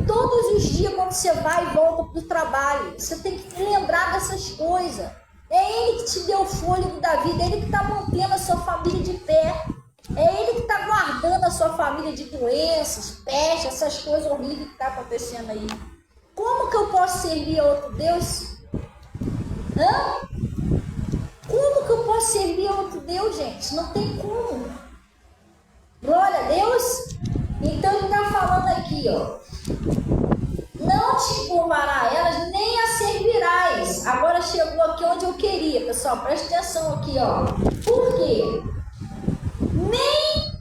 todos os dias quando você vai e volta para o trabalho. Você tem que lembrar dessas coisas. É Ele que te deu o fôlego da vida. É Ele que está mantendo a sua família de pé. É Ele que está guardando a sua família de doenças, peste, essas coisas horríveis que estão acontecendo aí. Como que eu posso servir a outro Deus? Como que eu posso servir a outro Deus, gente? Não tem como. Glória a Deus. Então ele está falando aqui, ó. Não te curvará elas, nem a servirás. Agora chegou aqui onde eu queria, pessoal. Presta atenção aqui, ó. Por quê? Nem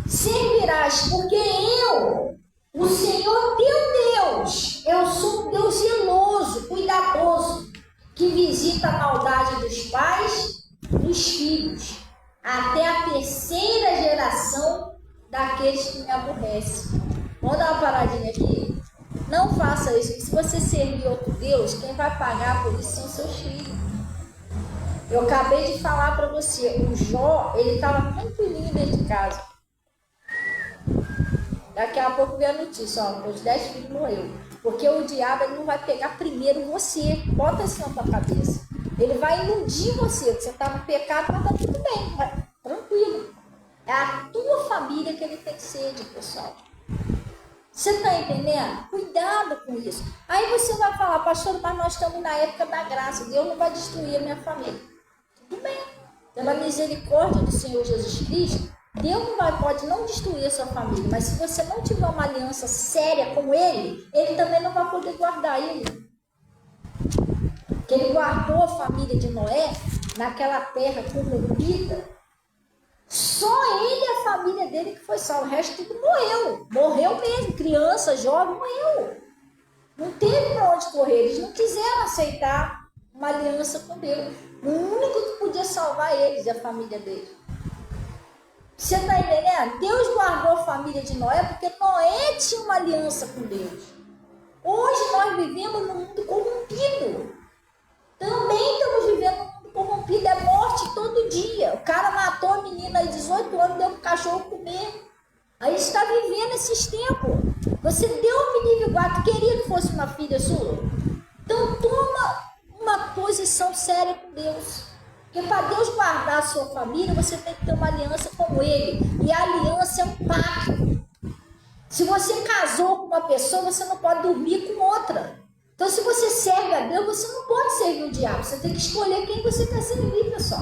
servirás, porque eu, o Senhor teu Deus, eu sou um Deus zeloso, cuidadoso, que visita a maldade dos pais, dos filhos, até a terceira geração daqueles que me aborrecem. Vamos dar uma paradinha aqui? Não faça isso, porque se você servir outro Deus, quem vai pagar por isso são seus filhos. Eu acabei de falar para você, o Jó, ele estava tranquilinho dentro de casa. Daqui a pouco vem a notícia, ó, os 10 filhos morreram. Porque o diabo ele não vai pegar primeiro você. Bota isso na tua cabeça. Ele vai iludir você, que você está no pecado, mas está tudo bem, vai, tranquilo. É a tua família que ele tem sede, pessoal. Você está entendendo? Cuidado com isso. Aí você vai falar, pastor, mas nós estamos na época da graça. Deus não vai destruir a minha família. Tudo bem. Pela misericórdia do Senhor Jesus Cristo, Deus pode não destruir a sua família, mas se você não tiver uma aliança séria com Ele, Ele também não vai poder guardar ele. Porque Ele guardou a família de Noé naquela terra corrompida. Só ele e a família dele que foi salvo. O resto tudo morreu. Morreu mesmo. Criança, jovem, morreu. Não teve para onde correr. Eles não quiseram aceitar uma aliança com Deus. O único que podia salvar eles é a família deles. Você está entendendo? Deus guardou a família de Noé porque Noé tinha uma aliança com Deus. Hoje nós vivemos num mundo corrompido. Também estamos vivendo num mundo corrompido. É morte todo dia. O cara matou a menina aí, 18 anos, deu para o cachorro comer. Aí está vivendo esses tempos. Você deu um menino igual, tu queria que fosse uma filha sua? Então toma uma posição séria com Deus. Porque para Deus guardar a sua família, você tem que ter uma aliança com Ele. E a aliança é um pacto. Se você casou com uma pessoa, você não pode dormir com outra. Então, se você serve a Deus, você não pode servir o diabo. Você tem que escolher quem você quer servir, pessoal.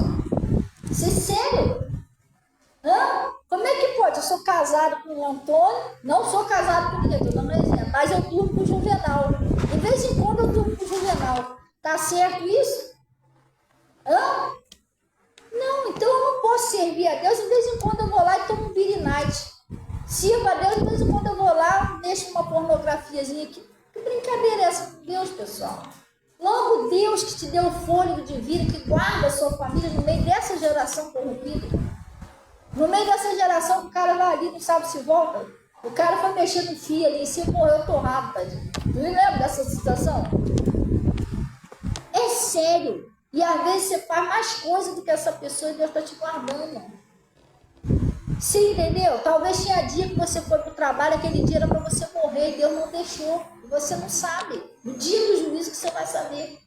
Isso é sério. Como é que pode? Eu sou casado com o Antônio, não sou casado com ninguém, estou dando um exemplo, mas eu durmo com o Juvenal. De vez em quando eu durmo com o Juvenal. Tá certo isso? Não, então eu não posso servir a Deus. De vez em quando eu vou lá e tomo um Beer Night. Sirva a Deus, de vez em quando eu vou lá, deixo uma pornografiazinha aqui. Que brincadeira é essa com Deus, pessoal? Logo Deus que te deu o fôlego de vida, que guarda a sua família no meio dessa geração corrompida. No meio dessa geração, o cara vai ali, não sabe se volta. O cara foi mexer no fio ali, se morreu torrado, tadinho. Tu lembra dessa situação? É sério. E às vezes você faz mais coisa do que essa pessoa e Deus está te guardando. Você entendeu? Talvez tinha dia que você foi para o trabalho, aquele dia era para você morrer e Deus não deixou. E você não sabe. No dia do juízo que você vai saber.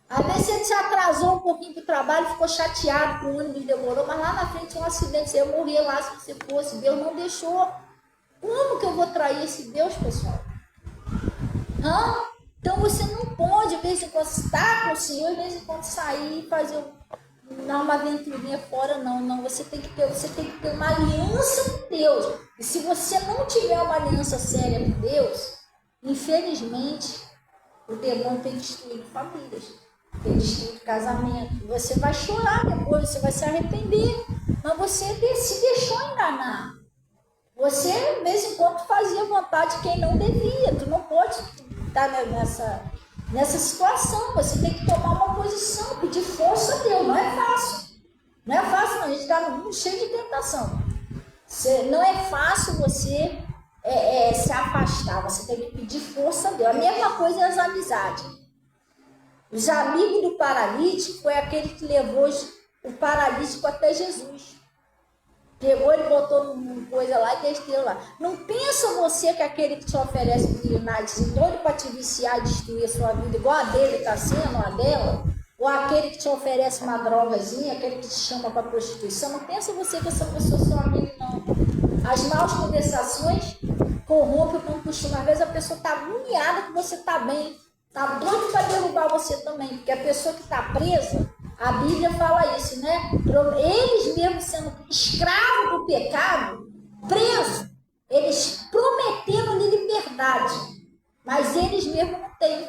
Às vezes você se atrasou um pouquinho para o trabalho, ficou chateado, o ônibus demorou, mas lá na frente tinha um acidente, você ia morrer lá se você fosse. Deus não deixou. Como que eu vou trair esse Deus, pessoal? Então você não pode, de vez em quando, estar com o Senhor, de vez em quando sair e fazer uma aventurinha fora, não. Você tem que ter uma aliança com Deus. E se você não tiver uma aliança séria com Deus, infelizmente, o demônio tem destruído famílias, tem destruído casamento. Você vai chorar depois, você vai se arrepender, mas você se deixou enganar. Você, de vez em quando, fazia vontade de quem não devia. Tu não pode estar nessa situação. Você tem que tomar uma posição, pedir força a Deus. Não é fácil. Não é fácil, não. A gente está no mundo cheio de tentação. Não é fácil você se afastar. Você tem que pedir força a Deus. A mesma coisa as amizades. Os amigos do paralítico foi aquele que levou o paralítico até Jesus. Pegou, ele botou numa coisa lá e desceu lá. Não pensa você que aquele que te oferece milionários doido para te viciar e destruir a sua vida, igual a dele está sendo, a dela, ou aquele que te oferece uma drogazinha, aquele que te chama para prostituição, não pensa você que essa pessoa é seu amigo, não. As más conversações corrompem como costuma. Às vezes a pessoa está agoniada que você está bem, está doido para derrubar você também, porque a pessoa que está presa, a Bíblia fala isso, né? Eles mesmos sendo escravos do pecado, presos, eles prometendo-lhe liberdade, mas eles mesmos não têm.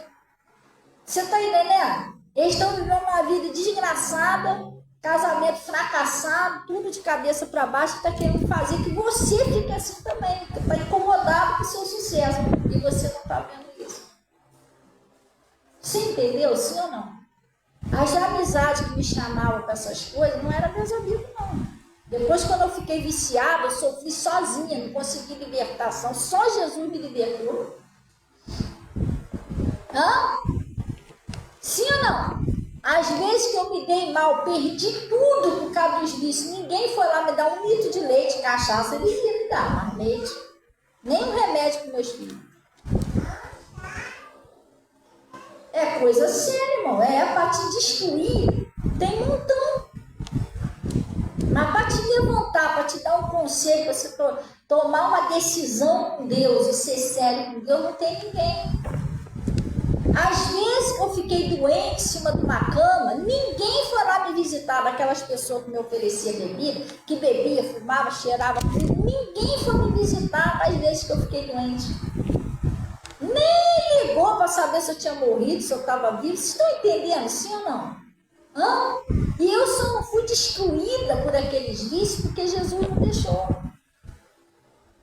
Você está entendendo? Eles estão vivendo uma vida desgraçada, casamento fracassado, tudo de cabeça para baixo, está querendo fazer que você fique assim também, está incomodado com o seu sucesso, e você não está vendo isso. Você entendeu? Sim ou não? As amizades que me chamavam para essas coisas não eram meus amigos, não. Depois, quando eu fiquei viciada, eu sofri sozinha, não consegui libertação. Só Jesus me libertou. Sim ou não? Às vezes que eu me dei mal, perdi tudo por causa dos vícios. Ninguém foi lá me dar um litro de leite, cachaça, eles iam me dar, mas leite. Nem um remédio para meus filhos. É coisa séria, irmão. É para te destruir. Tem um montão. Mas para te levantar, para te dar um conselho, para você tomar uma decisão com Deus e ser sério com Deus, não tem ninguém. Às vezes que eu fiquei doente em cima de uma cama, ninguém foi lá me visitar, daquelas pessoas que me ofereciam bebida, que bebia, fumava, cheirava. Ninguém foi me visitar às vezes que eu fiquei doente. Nem ligou para saber se eu tinha morrido, se eu estava vivo. Vocês estão entendendo, sim ou não? E eu só não fui destruída por aqueles vícios porque Jesus não deixou.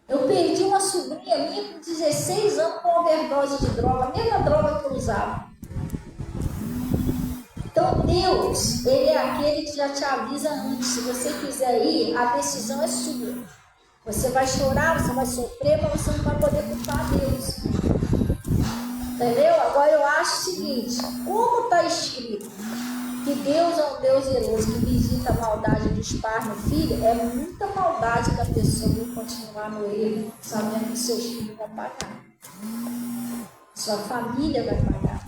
Eu perdi uma sobrinha minha com 16 anos com overdose de droga, a mesma droga que eu usava. Então Deus, Ele é aquele que já te avisa antes. Se você quiser ir, a decisão é sua. Você vai chorar, você vai sofrer, mas você não vai poder culpar Deus. Entendeu? Agora eu acho o seguinte, como está escrito que Deus é um Deus zeloso que visita a maldade dos pais no filho, é muita maldade da pessoa continuar no erro, sabendo que seus filhos vão pagar. Sua família vai pagar.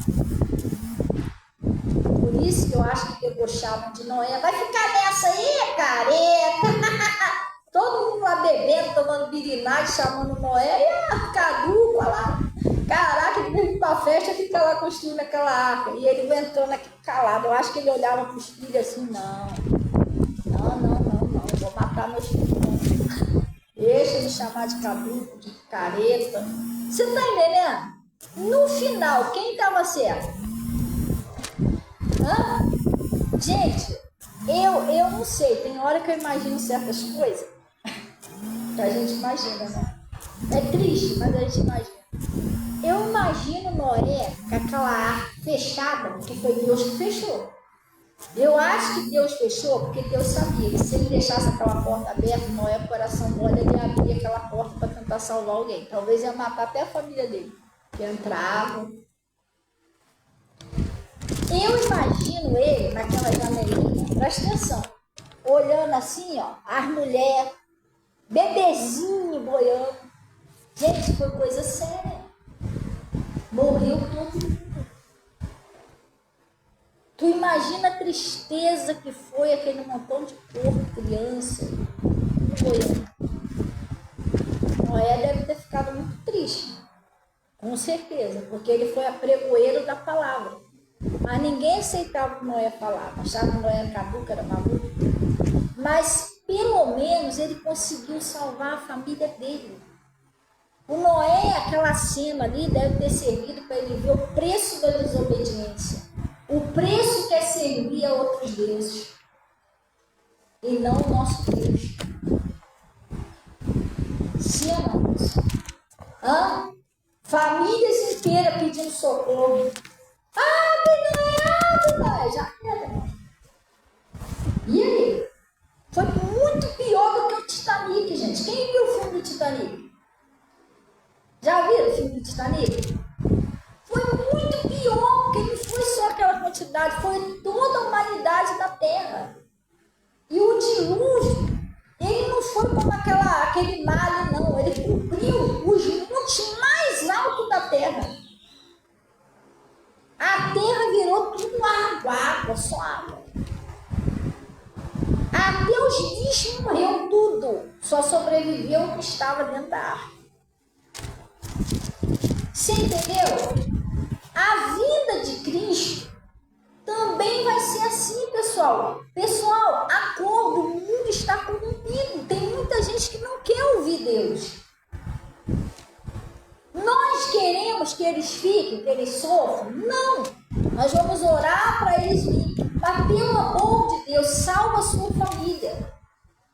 Por isso que eu acho que debochavam de Noé. Vai ficar nessa aí, careta! Todo mundo lá bebendo, tomando birinagem, chamando Noé, e caduca lá. Caraca, ele veio pra festa e fica lá construindo aquela arca. E ele entrando aqui calado. Eu acho que ele olhava pros filhos assim, não, vou matar meus filhos. Não. Deixa ele chamar de caduco, de careta. Você tá entendendo? No final, quem tava certo? Gente, eu não sei. Tem hora que eu imagino certas coisas que a gente imagina, né? É triste, mas a gente imagina. Eu imagino imagino Noé com aquela arca fechada, porque foi Deus que fechou. Eu acho que Deus fechou porque Deus sabia que se ele deixasse aquela porta aberta, Noé, coração mole, ele abria aquela porta para tentar salvar alguém. Talvez ia matar até a família dele, que entrava. Eu imagino ele naquela janelinha, presta atenção, olhando assim, ó, as mulheres, bebezinho boiando. Gente, foi coisa séria. Morreu todo mundo. Tu imagina a tristeza que foi aquele montão de porco, criança, boiando. Noé deve ter ficado muito triste, com certeza, porque ele foi apregoeiro da palavra. Mas ninguém aceitava o que Noé falava, achava que Noé era caduco, era maluco. Mas pelo menos ele conseguiu salvar a família dele. O Noé, aquela cena ali, deve ter servido para ele ver o preço da desobediência. O preço que é servir a outros deuses. E não o nosso Deus. Sim ou não? Famílias inteiras pedindo socorro. Noé, já era. E aí? Foi muito pior do que o Titanic, gente. Quem viu o filme do Titanic? Já viram o filme do Titanic? Foi muito pior, porque não foi só aquela quantidade, foi toda a humanidade da Terra. E o dilúvio, ele não foi como aquele mar, não. Ele cobriu os montes mais altos da Terra. A Terra virou tudo água, só água. Até os bichos morreram tudo. Só sobreviveu o que estava dentro da arca. Você entendeu? A vinda de Cristo também vai ser assim, pessoal. Pessoal, acordo, o mundo está corrompido. Tem muita gente que não quer ouvir Deus. Nós queremos que eles fiquem, que eles sofram? Não. Nós vamos orar para eles virem. Mas pelo amor de Deus, salva a sua família.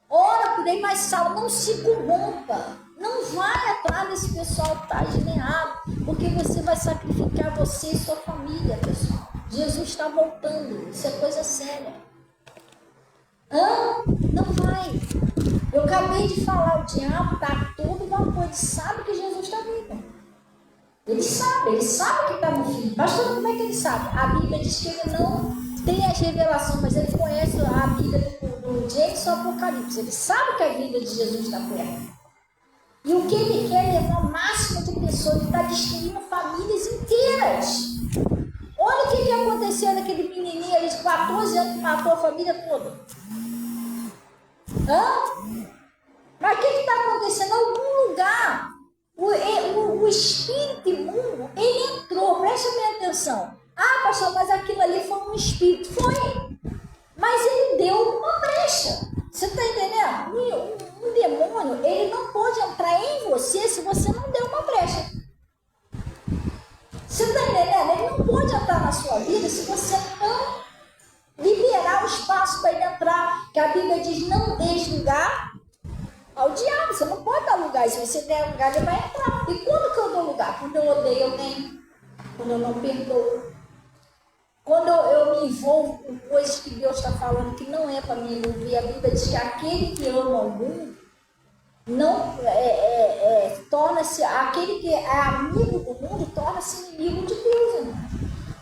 Ora por ele, mas salva, não se corrompa. Não vai atrás desse pessoal que está agineado, porque você vai sacrificar você e sua família, pessoal. Jesus está voltando, isso é coisa séria. Não vai. Eu acabei de falar, o diabo está todo vapor, ele sabe que Jesus está vivo. Ele sabe que está no fim. Pastor, como é que ele sabe? A Bíblia diz que ele não tem as revelações, mas ele conhece a Bíblia do Gênesis ao Apocalipse. Ele sabe que a vida de Jesus está perto. E o que ele quer é levar o máximo de pessoas, ele está destruindo famílias inteiras. Olha o que aconteceu naquele menininho ali de 14 anos que matou a família toda. Mas o que está acontecendo? Em algum lugar, o espírito imundo, ele entrou, presta bem atenção. Pastor, mas aquilo ali foi um espírito. Foi, mas ele deu uma brecha. Você está entendendo? Um demônio, ele não pode entrar em você se você não der uma brecha. Você está entendendo? Ele não pode entrar na sua vida se você não liberar o espaço para ele entrar. Que a Bíblia diz, não deixe lugar ao diabo. Você não pode dar lugar. Se você der lugar, ele vai entrar. E quando que eu dou lugar? Quando eu odeio alguém. Quando eu não perdoo. Quando eu me envolvo com coisas que Deus está falando que não é para me envolver. A Bíblia diz que aquele que ama o mundo não torna-se, aquele que é amigo do mundo torna-se inimigo de Deus, irmão.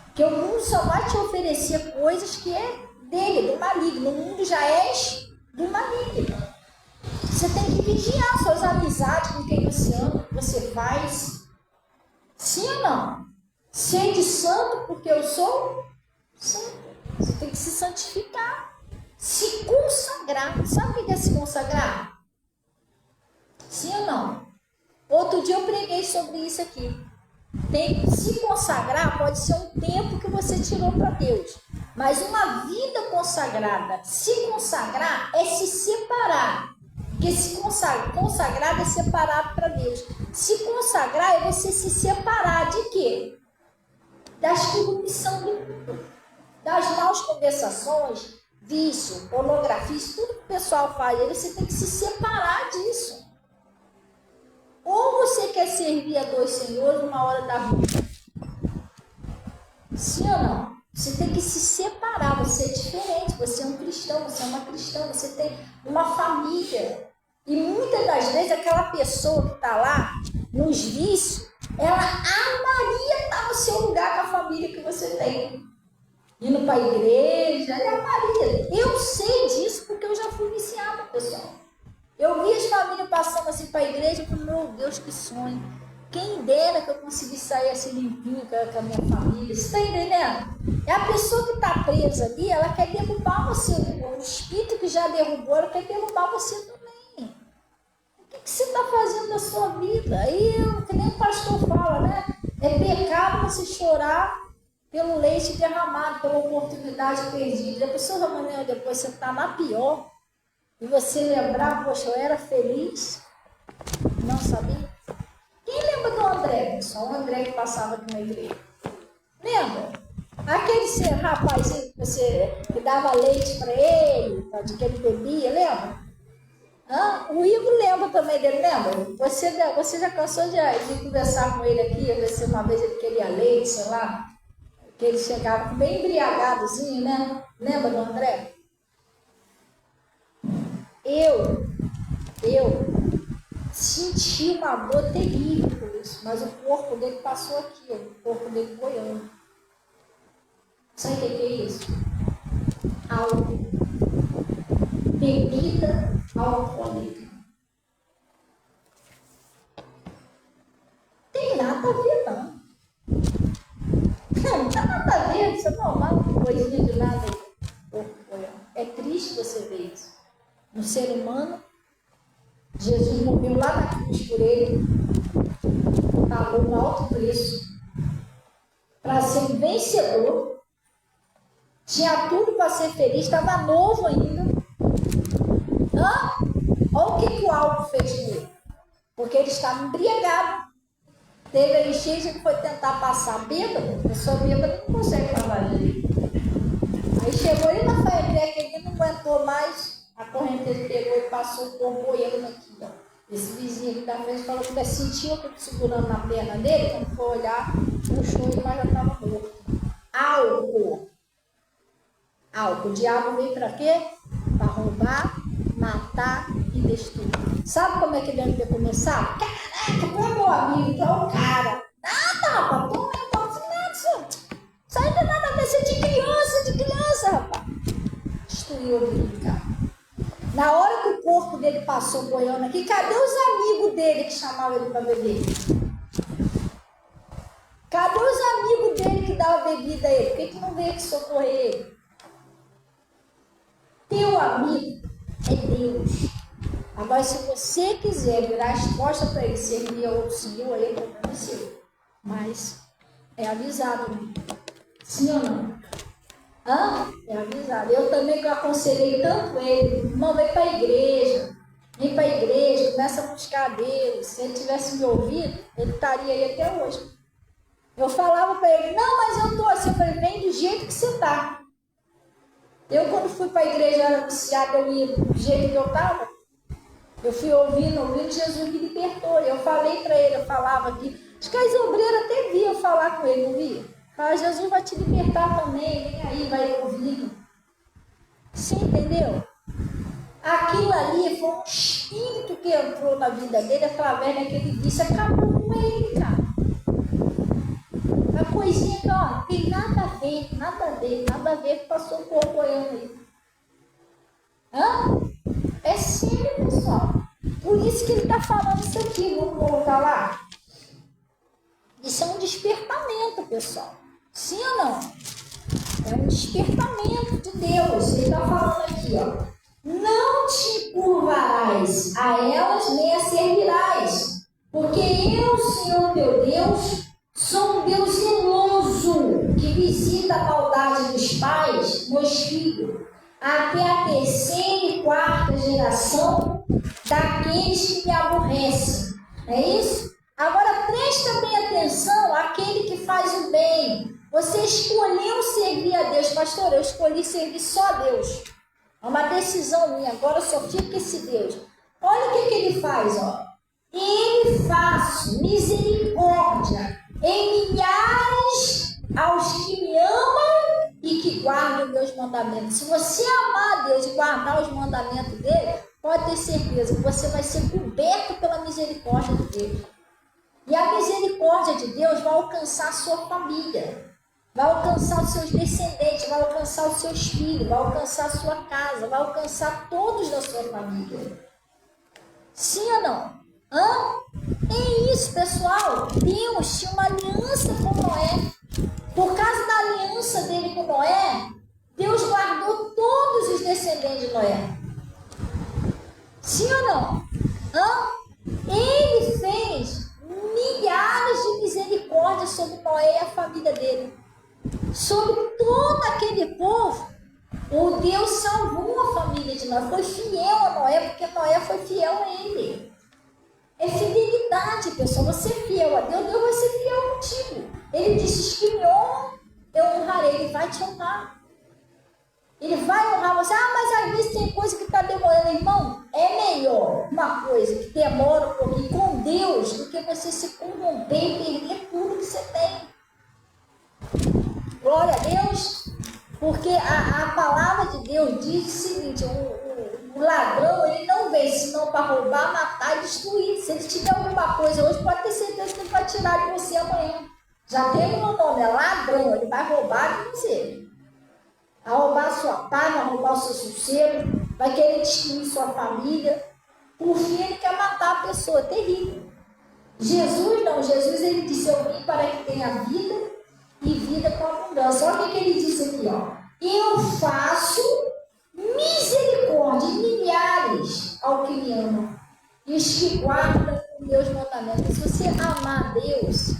Porque o mundo só vai te oferecer coisas que é dele, do maligno. O mundo já és do maligno. Você tem que vigiar suas amizades com quem você ama, o que você faz. Sim ou não? Sede santo porque eu sou santo. Você tem que se santificar. Se consagrar. Sabe o que é se consagrar? Sim ou não? Outro dia eu preguei sobre isso aqui. Se consagrar pode ser um tempo que você tirou para Deus. Mas uma vida consagrada, se consagrar é se separar. Porque se consagrado é separado para Deus. Se consagrar é você se separar de quê? Das corrupção do mundo. Das maus conversações, vício, pornografia, isso tudo que o pessoal faz. Você tem que se separar disso. Ou você quer servir a dois senhores uma hora da vida. Sim ou não? Você tem que se separar, você é diferente, você é um cristão, você é uma cristã, você tem uma família. E muitas das vezes aquela pessoa que está lá, nos vícios, ela amaria estar no seu lugar com a família que você tem. Indo para a igreja, ela amaria. Eu sei disso porque eu já fui viciada, pessoal. Eu vi as famílias passando assim para a igreja e falei, meu Deus, que sonho. Quem dera que eu conseguisse sair assim limpinho com a minha família. Você está entendendo? É a pessoa que está presa ali, ela quer derrubar você. O espírito que já derrubou, ela quer derrubar você também. O que você está fazendo da sua vida? Aí, que nem o pastor fala, né? É pecado você chorar pelo leite derramado, pela oportunidade perdida. A pessoa amanhã depois você está na pior. E você lembrar, poxa, eu era feliz, não sabia? Quem lembra do André, pessoal? O André que passava aqui na igreja. Lembra? Aquele rapazinho que dava leite para ele, que ele bebia, lembra? O Igor lembra também dele, lembra? Você já cansou de conversar com ele aqui, ver se uma vez ele queria leite, sei lá, que ele chegava bem embriagadozinho, né? Lembra do André? Eu senti uma dor terrível por isso, mas o corpo dele passou aqui, ó, o corpo dele boiando. Sabe o que é isso? Álcool. Bebida alcoólica. Tem nada a ver, não. Não tem nada a ver, isso é normal, coisinha de nada. Corpo boiando. É triste você ver isso. No ser humano, Jesus morreu lá na cruz por ele, pagou um alto preço para ser um vencedor, tinha tudo para ser feliz, estava novo ainda. Olha o que o álcool fez com ele, porque ele estava embriagado. Teve a enchente que foi tentar passar bêbado, a pessoa bêbada não consegue falar direito. Aí chegou ele na Faeté, que ele não aguentou mais. A correnteza pegou e passou o corpo boiando aqui, ó. Esse vizinho aqui da frente falou que sentiu que eu segurando na perna dele, quando foi olhar, puxou ele, mas já estava morto. Álcool. O diabo veio para quê? Para roubar, matar e destruir. Sabe como é que deve ter começado? Caraca, tu é meu amigo, tu é o cara. Nada, rapaz, tu não é nada. Isso aí não tem nada a ver, você é de criança, rapaz. Destruiu o vida, cara. Na hora que o corpo dele passou boiando aqui, cadê os amigos dele que chamavam ele para beber? Cadê os amigos dele que davam bebida a ele? Por que não veio aqui socorrer ele? Teu amigo é Deus. Agora, se você quiser virar as costas para ele, servir a outro senhor, aí é problema seu. Mas é avisado, né? Sim ou não? É avisado. Eu também aconselhei tanto ele, irmão, vem para a igreja, começa a buscar a Deus. Se ele tivesse me ouvido, ele estaria aí até hoje. Eu falava para ele, não, mas eu estou assim, eu falei, vem do jeito que você está. Eu, quando fui para a igreja, era viciada, eu ia do jeito que eu estava. Eu fui ouvindo, Jesus me libertou. Eu falei para ele, eu falava aqui, acho que as obreiras até viam falar com ele, não via? Fala, Jesus vai te libertar também, vem aí, vai ouvindo. Você entendeu? Aquilo ali foi um espírito que entrou na vida dele através daquele vício, acabou com ele, cara. Uma coisinha que, ó, tem nada a ver, passou o corpo olhando aí. É sério, pessoal. Por isso que ele está falando isso aqui, vamos colocar lá. Isso é um despertamento, pessoal. Sim ou não? É um despertamento de Deus. Ele está falando aqui, ó. Não te curvarás a elas nem a servirás, porque eu, Senhor teu Deus, sou um Deus zeloso, que visita a maldade dos pais nos filhos, até a terceira e quarta geração daqueles que me aborrecem. É isso? Agora presta bem atenção àquele que faz o bem. Você escolheu servir a Deus. Pastor, eu escolhi servir só a Deus. É uma decisão minha. Agora eu só fico com esse Deus. Olha o que ele faz, ó. Ele faz misericórdia em milhares aos que me que guarda os meus mandamentos. Se você amar a Deus e guardar os mandamentos dele, pode ter certeza que você vai ser coberto pela misericórdia de Deus. E a misericórdia de Deus vai alcançar a sua família, vai alcançar os seus descendentes, vai alcançar os seus filhos, vai alcançar a sua casa, vai alcançar todos da sua família. Sim ou não? É isso, pessoal. Deus tinha uma aliança com Noé. Por causa da aliança dele com Noé, Deus guardou todos os descendentes de Noé. Sim ou não? Ele fez milhares de misericórdias sobre Noé e a família dele. Sobre todo aquele povo, o Deus salvou a família de Noé. Foi fiel a Noé, porque Noé foi fiel a ele. É fidelidade, pessoal. Você é fiel a Deus, Deus vai ser fiel contigo. Ele disse: os que me honram, eu honrarei. Ele vai te honrar. Ele vai honrar você. Mas às vezes tem coisa que está demorando. Irmão, é melhor uma coisa que demora um pouquinho com Deus do que você se corromper e perder tudo que você tem. Glória a Deus. Porque a palavra de Deus diz o seguinte: o ladrão, ele não vem senão para roubar, matar e destruir. Se ele tiver alguma coisa hoje, pode ter certeza que ele vai tirar de você amanhã. Já tem o nome, é ladrão. Ele vai roubar de você. Vai roubar a sua paz, vai roubar o seu sossego, vai querer destruir sua família. Por fim, ele quer matar a pessoa. É terrível. Jesus não. Jesus, ele disse: eu vim para que tenha vida e vida com abundância. Olha o que ele disse aqui, eu faço misericórdia em milhares ao que me amam e os que guardam os meus mandamentos. Se você amar a Deus,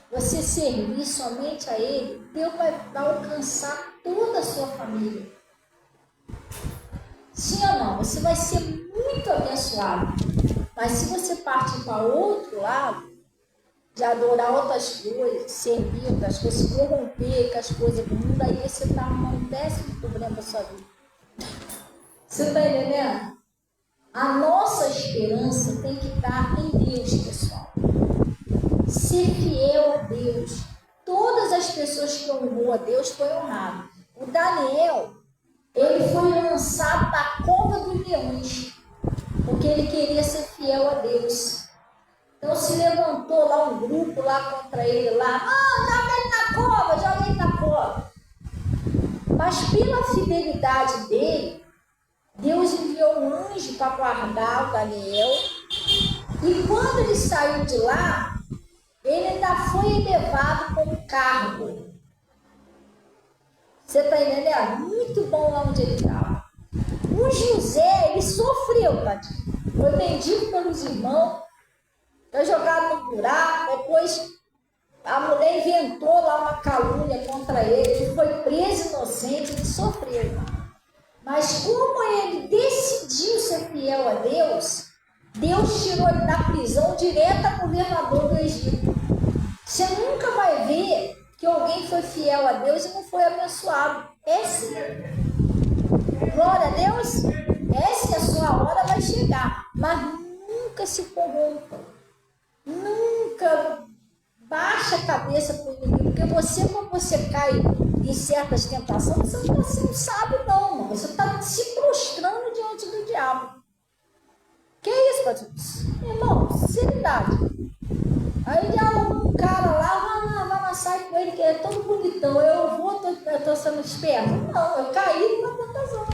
você servir somente a Ele, Deus vai alcançar toda a sua família. Sim ou não? Você vai ser muito abençoado. Mas se você partir para outro lado, de adorar outras coisas, servir outras coisas, se corromper com as coisas do mundo, aí você está arrumando um péssimo problema para sua vida. Você está entendendo? A nossa esperança tem que estar em Deus, pessoal. Ser fiel a Deus. Todas as pessoas que honrou a Deus foram honradas. O Daniel, ele foi lançado na cova dos leões, porque ele queria ser fiel a Deus. Então se levantou lá um grupo lá contra ele, lá, joga ele na cova, joga ele na cova. Mas pela fidelidade dele, Deus enviou um anjo para guardar o Daniel. E quando ele saiu de lá, ele ainda foi elevado como cargo. Você está entendendo? Muito bom lá onde ele estava. O José, ele sofreu, tadinho. Foi vendido pelos irmãos. Foi jogado no buraco, depois a mulher inventou lá uma calúnia contra ele, ele foi preso inocente, ele sofreu. Mas como ele decidiu ser fiel a Deus, Deus tirou ele da prisão direto a governador do Egito. Você nunca vai ver que alguém foi fiel a Deus e não foi abençoado. Sim. Glória a Deus. Essa é a sua hora, vai chegar. Mas nunca se corrompa. Nunca baixa a cabeça para o inimigo, porque você, quando você cai em certas tentações, você não está sendo sábio, não, mano. Você está se prostrando diante do diabo. Que isso, Patrícia? Irmão, sinceridade. Aí já um cara lá, vai sair com ele, que é todo bonitão. Eu estou sendo esperto. Não, eu caí numa tentação.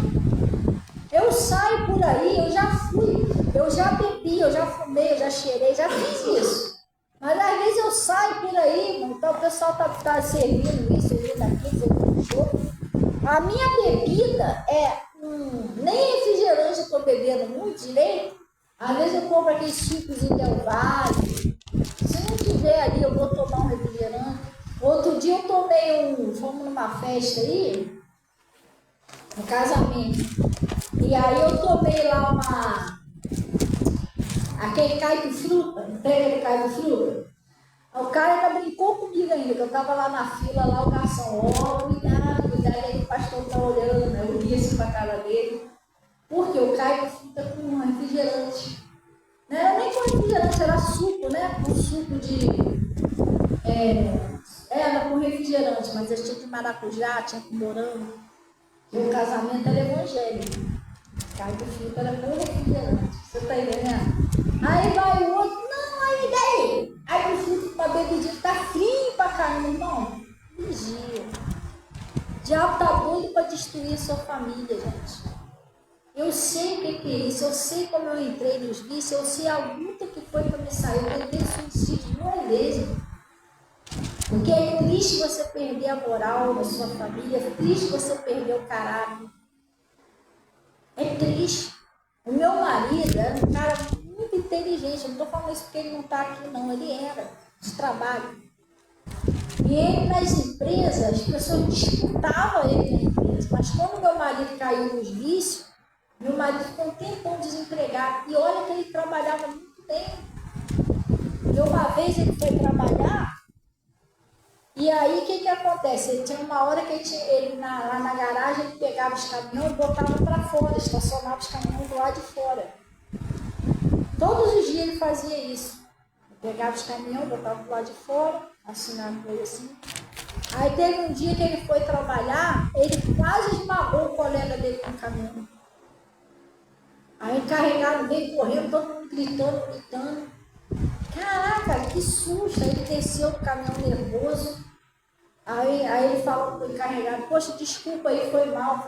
Eu saio por aí, eu já fui, eu já bebi, eu já fumei, eu já cheirei, já fiz isso. Mas às vezes eu saio por aí, então o pessoal tá servindo isso, servindo aquilo, servindo show. A minha bebida é, nem refrigerante eu estou bebendo muito direito. Às vezes eu compro aquele sucozinho Del Valle. Se não tiver ali, eu vou tomar um refrigerante. Outro dia eu tomei fomos numa festa aí, um casamento. E aí eu tomei lá aquele caipifruta, não tem aquele caipifruta? O cara ainda brincou comigo ainda, que eu tava lá na fila, lá o garçom, cuidado, aí o pastor tá olhando, eu vi assim pra cara dele, porque o caipifruta com refrigerante. Não era nem com refrigerante, era suco, né? Um suco de... era com refrigerante, mas eu tinha de maracujá, tinha com morango. E o casamento era evangélico. Cai do filtro era com refrigerante. Você tá entendendo? Aí vai o outro, não, aí daí. Aí o filtro com uma bebidinha tá frio pra caramba, irmão. Vigia. O diabo tá doido pra destruir a sua família, gente. Eu sei o que é isso, eu sei como eu entrei nos vícios, eu sei a luta que foi para me sair. Eu tentei suicídio uma vez. Porque é triste você perder a moral da sua família, é triste você perder o caráter. É triste. O meu marido era um cara muito inteligente, eu não estou falando isso porque ele não está aqui, não, ele era de trabalho. E ele nas empresas, as pessoas disputavam ele na empresa, mas quando meu marido caiu nos vícios, meu marido ficou um tempão desempregado. E olha que ele trabalhava muito bem. E uma vez ele foi trabalhar, e aí o que acontece? Ele tinha uma hora que ele lá na garagem, ele pegava os caminhões e botava para fora, estacionava os caminhões do lado de fora. Todos os dias ele fazia isso. Ele pegava os caminhões, botava do lado de fora, assinava coisa assim. Aí teve um dia que ele foi trabalhar, ele quase esmagou o colega dele com o caminhão. Aí encarregado veio correndo, todo mundo gritando. Caraca, que susto! Aí ele desceu do caminhão nervoso. Aí ele falou pro encarregado, poxa, desculpa aí, foi mal.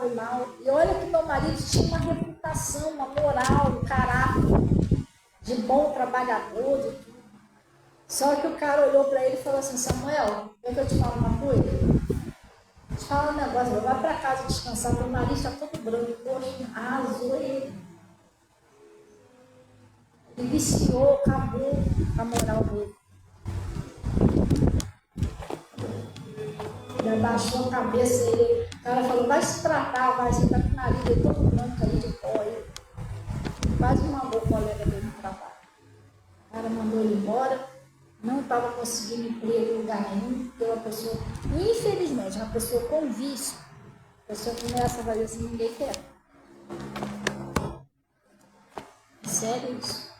E olha que meu marido tinha uma reputação, uma moral, um caráter de bom trabalhador, de tudo. Só que o cara olhou para ele e falou assim, Samuel, quer que eu te falo uma coisa? Te falo um negócio, vai para casa descansar, meu nariz está todo branco, poxa, arrasou ele. Ele viciou, acabou a moral dele. Ele abaixou a cabeça, o cara falou, vai se tratar, você tá com o nariz aí todo branco aí de pó aí. Quase mandou o colega dele no trabalho. O cara mandou ele embora, não estava conseguindo emprego em lugar nenhum, porque uma pessoa, infelizmente, uma pessoa com vício, a pessoa começa a fazer assim, ninguém quer. Sério isso.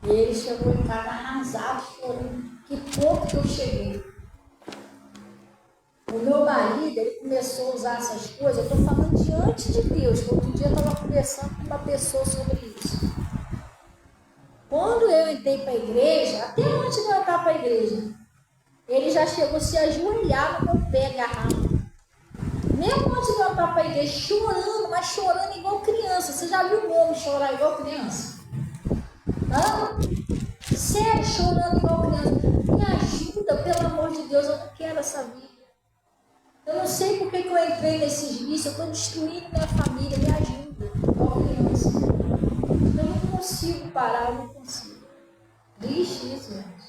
E ele chegou em casa arrasado, chorando. Que ponto que eu cheguei? O meu marido, ele começou a usar essas coisas, eu estou falando diante de Deus, que outro dia eu estava conversando com uma pessoa sobre isso. Quando eu entrei para a igreja, até antes de eu entrar para a igreja, ele já chegou a se ajoelhar no meu pé agarrado. Mesmo antes de eu entrar para a igreja, chorando, mas chorando igual criança. Você já viu um homem chorar igual criança? Hã? Sério, chorando igual criança. Me ajuda, pelo amor de Deus, eu não quero essa vida. Eu não sei por que eu entrei nesses vícios, eu estou destruindo minha família, me ajuda, igual criança. Eu não consigo parar, eu não consigo. Triste isso, gente.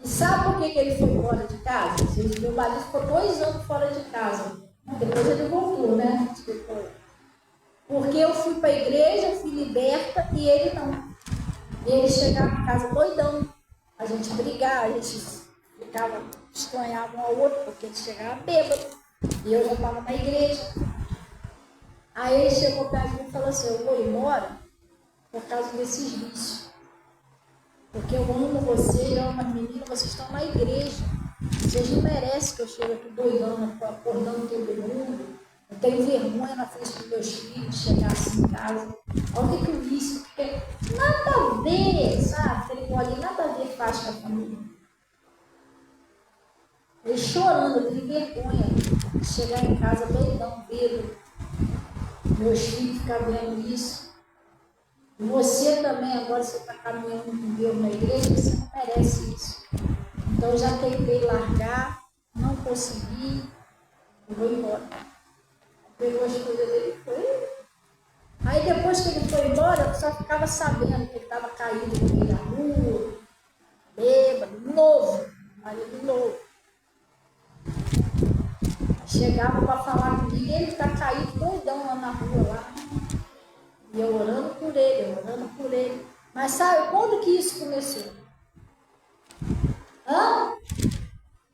E sabe por que ele foi embora de casa? Meu marido ficou 2 anos fora de casa. Depois ele voltou, né? Porque eu fui para a igreja, fui liberta e ele não. Ele chegava em casa doidão. A gente brigava, a gente ficava, estranhava um ao outro, porque ele chegava bêbado. E eu já estava na igreja. Aí ele chegou perto de mim e falou assim, eu vou embora por causa desses vícios. Porque eu amo vocês, eu amo as meninas, vocês estão na igreja. Vocês não merecem que eu chegue aqui doidando, acordando todo mundo. Eu tenho vergonha na frente dos meus filhos, chegar assim em casa. Olha o que o vício, porque nada a ver, sabe? Ele pode nada a ver faz com a família. Ele chorando, eu tenho vergonha de chegar em casa doidão, bêbado. Meus filhos ficam vendo isso. E você também, agora você está caminhando com Deus na igreja, você não merece isso. Então eu já tentei largar, não consegui, eu vou embora. Pegou as coisas dele e foi. Aí depois que ele foi embora, eu só ficava sabendo que ele estava caído no meio da rua, bêbado, novo, marido novo. Chegava para falar comigo, ele está caído doidão lá na rua lá. E eu orando por ele. Mas sabe quando que isso começou?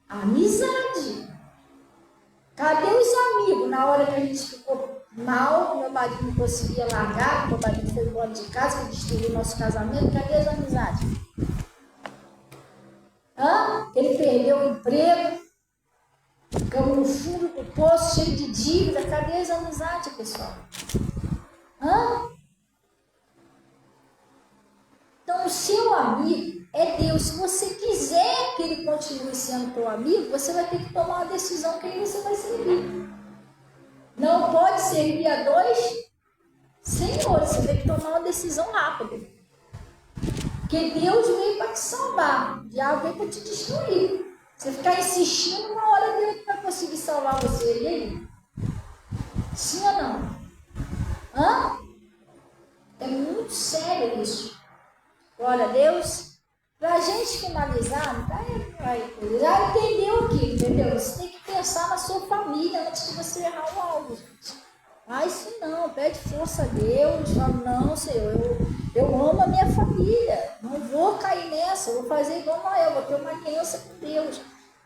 Amizade. Cadê os amigos? Na hora que a gente ficou mal, meu marido não conseguia largar, meu marido foi embora de casa, que destruiu nosso casamento, cadê as amizades? que ele perdeu o emprego, ficamos no fundo do poço, cheio de dívida. Cadê as amizades, pessoal? Então, o seu amigo é Deus. Se você quiser que ele continue sendo teu amigo, você vai ter que tomar uma decisão quem você vai servir. Não pode servir a dois senhores. Você tem que tomar uma decisão rápida. Porque Deus veio para te salvar. O diabo veio para te destruir. Você ficar insistindo, uma hora Deus não vai conseguir salvar você. E aí? Sim ou não? É muito sério isso. Glória a Deus. Para a gente finalizar, já entendeu aqui, entendeu? Você tem que pensar na sua família antes de você errar o alvo, gente. Mas se não, pede força a Deus. Fala, não, Senhor, eu amo a minha família. Não vou cair nessa, vou fazer igual Noé, vou ter uma aliança com Deus.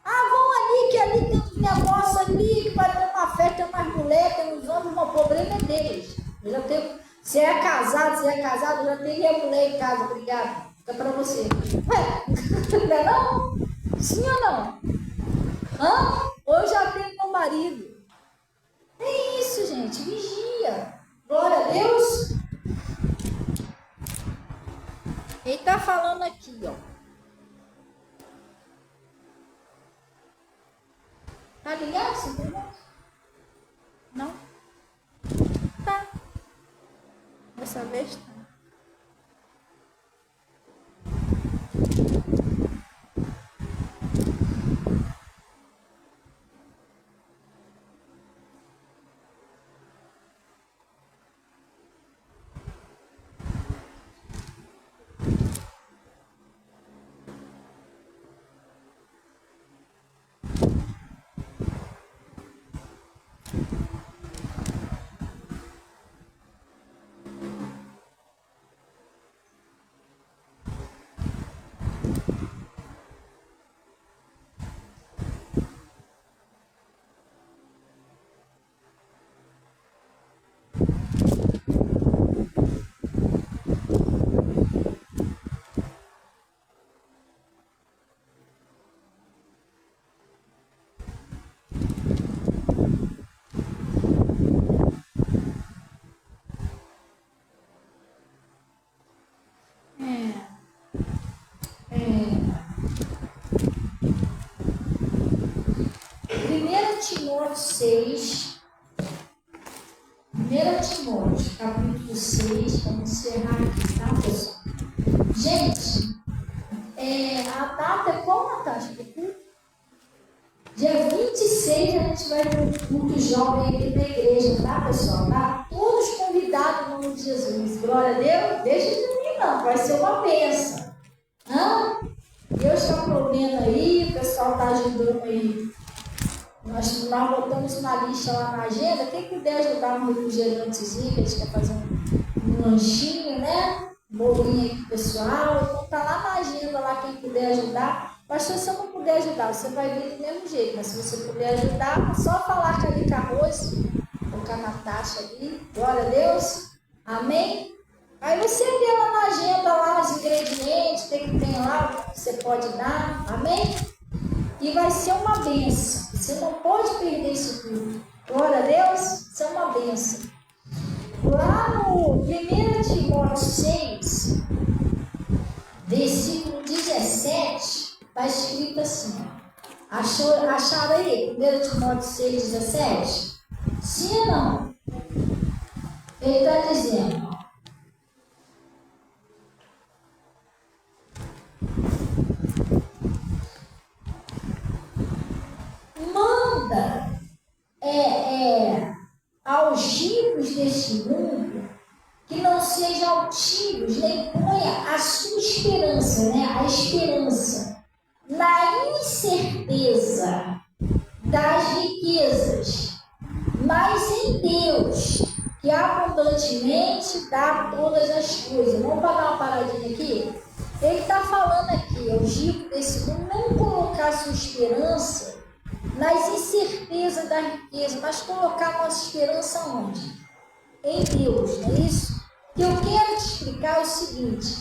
Vão ali, que ali tem uns negócios ali, que vai ter uma festa, tem umas mulheres, tem uns homens, o problema é deles. Eu já tenho, se é casado, eu já tenho minha mulher em casa, obrigado. Fica pra você. Não é não? Sim ou não? Ou eu já tenho meu marido. É isso, gente, vigia. Glória a Deus. Ele está falando aqui, ó. Tá ligado? Você entendeu? Não? Tá. Dessa vez tá. Timóteo 6, 1 Timóteo, capítulo 6, vamos encerrar aqui, tá, pessoal? Gente, a data é qual, Natasha? Dia 26 a gente vai ter um culto jovem aqui na igreja, tá, pessoal? Tá? Todos convidados no nome de Jesus. Glória a Deus. Deixa de mim, não, vai ser uma bênção. Deus está provendo aí, o pessoal está ajudando aí. Nós botamos uma lista lá na agenda. Quem puder ajudar no refrigerantezinho, que a gente quer fazer um lanchinho, né? Bolinho aí pro pessoal. Então tá lá na agenda, lá quem puder ajudar. Mas se você não puder ajudar, você vai vir do mesmo jeito. Mas se você puder ajudar, é só falar com a Lica Arroz, colocar na taxa ali. Glória a Deus. Amém? Aí você vê lá na agenda, lá os ingredientes, tem lá o que você pode dar. Amém? E vai ser uma bênção. Você não pode perder isso tudo. Glória a Deus, isso é uma bênção. Lá no 1 Timóteo 6, versículo 17, está escrito assim. Acharam aí? 1 Timóteo 6, 17? Sim ou não? Ele está dizendo, manda aos ricos deste mundo que não sejam altivos, nem ponha a sua esperança, né? A esperança na incerteza das riquezas, mas em Deus, que abundantemente dá todas as coisas. Vamos parar uma paradinha aqui? Ele está falando aqui, aos ricos desse mundo, não colocar sua esperança nas incertezas da riqueza, mas colocar nossa esperança onde? Em Deus, não é isso? O que eu quero te explicar é o seguinte: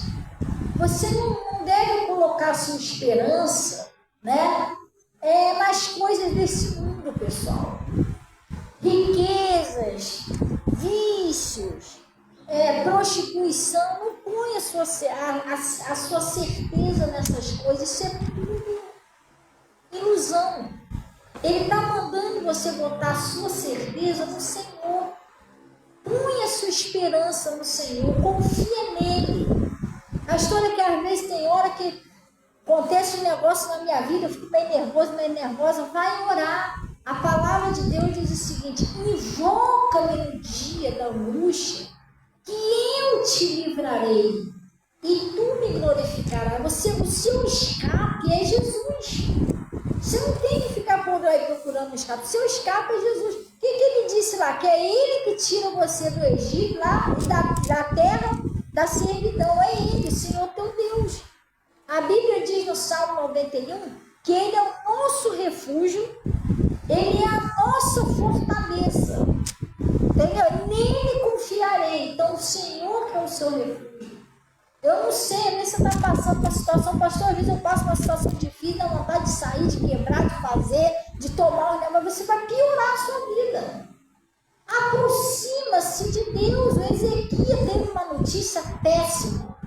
você não deve colocar sua esperança né? Nas coisas desse mundo, pessoal. Riquezas, vícios, prostituição. Não põe a sua certeza nessas coisas. Isso é tudo ilusão. Ele está mandando você botar a sua certeza no Senhor. Põe a sua esperança no Senhor. Confia nele. A história que às vezes tem hora que acontece um negócio na minha vida, eu fico meio nervosa, vai orar. A palavra de Deus diz o seguinte: invoca-me no dia da angústia, que eu te livrarei, e tu me glorificarás. O seu escape é Jesus. Você não tem que ficar por aí procurando um escape. O seu escape é Jesus. O que ele disse lá? Que é ele que tira você do Egito, lá da terra da servidão. É ele, o Senhor teu Deus. A Bíblia diz no Salmo 91 que ele é o nosso refúgio, ele é a nossa fortaleza. Entendeu? Nele confiarei. Então, o Senhor que é o seu refúgio. Eu não sei, às vezes você está passando uma situação, pastor, às vezes eu passo uma situação difícil, dá vontade de sair, de quebrar, de fazer, de tomar um negócio, mas você vai piorar a sua vida. Aproxima-se de Deus. O Ezequias teve uma notícia péssima.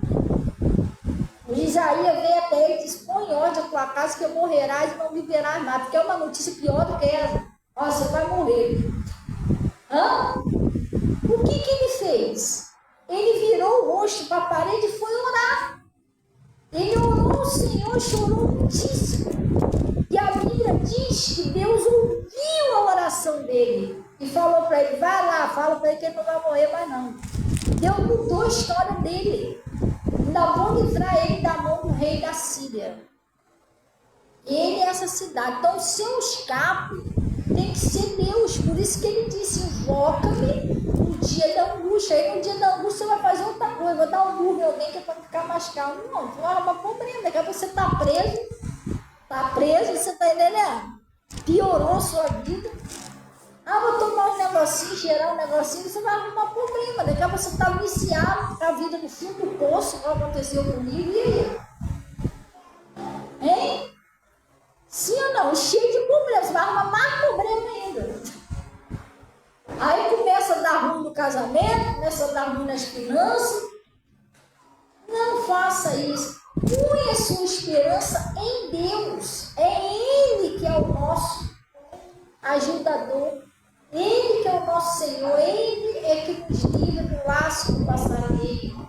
O Isaías veio até ele e disse: põe ordem à tua casa que eu morrerás e não viverás mais, porque é uma notícia pior do que essa. Ó, você vai morrer. O que ele fez? Ele virou o rosto para a parede e foi orar. Ele orou ao Senhor, chorou muitíssimo. E a Bíblia diz que Deus ouviu a oração dele e falou para ele: vai lá, fala para ele que ele não vai morrer mais não. Deus mudou a história dele. Ainda vou livrar ele da mão do rei da Síria. Ele é essa cidade. Então o seu escape tem que ser Deus. Por isso que ele disse: invoca-me no dia da angústia. Aí no dia da angústia você vai fazer outra coisa. Vou dar um burro em alguém que é para ficar mais calmo. Não, vai arrumar problema. Daqui a pouco você está preso. Está preso, você está entendendo? Piorou a sua vida. Vou tomar um negocinho, gerar um negocinho, você vai arrumar problema. Daqui a pouco você está viciado, com a vida no fundo do poço, como aconteceu comigo. E aí? Hein? Sim ou não? Cheio de problema. Você vai arrumar mais problema ainda. Aí começa a dar ruim no casamento, começa a dar ruim nas finanças. Não faça isso. Põe a sua esperança em Deus. É Ele que é o nosso ajudador. Ele que é o nosso Senhor. Ele é que nos livra do laço do passarinheiro.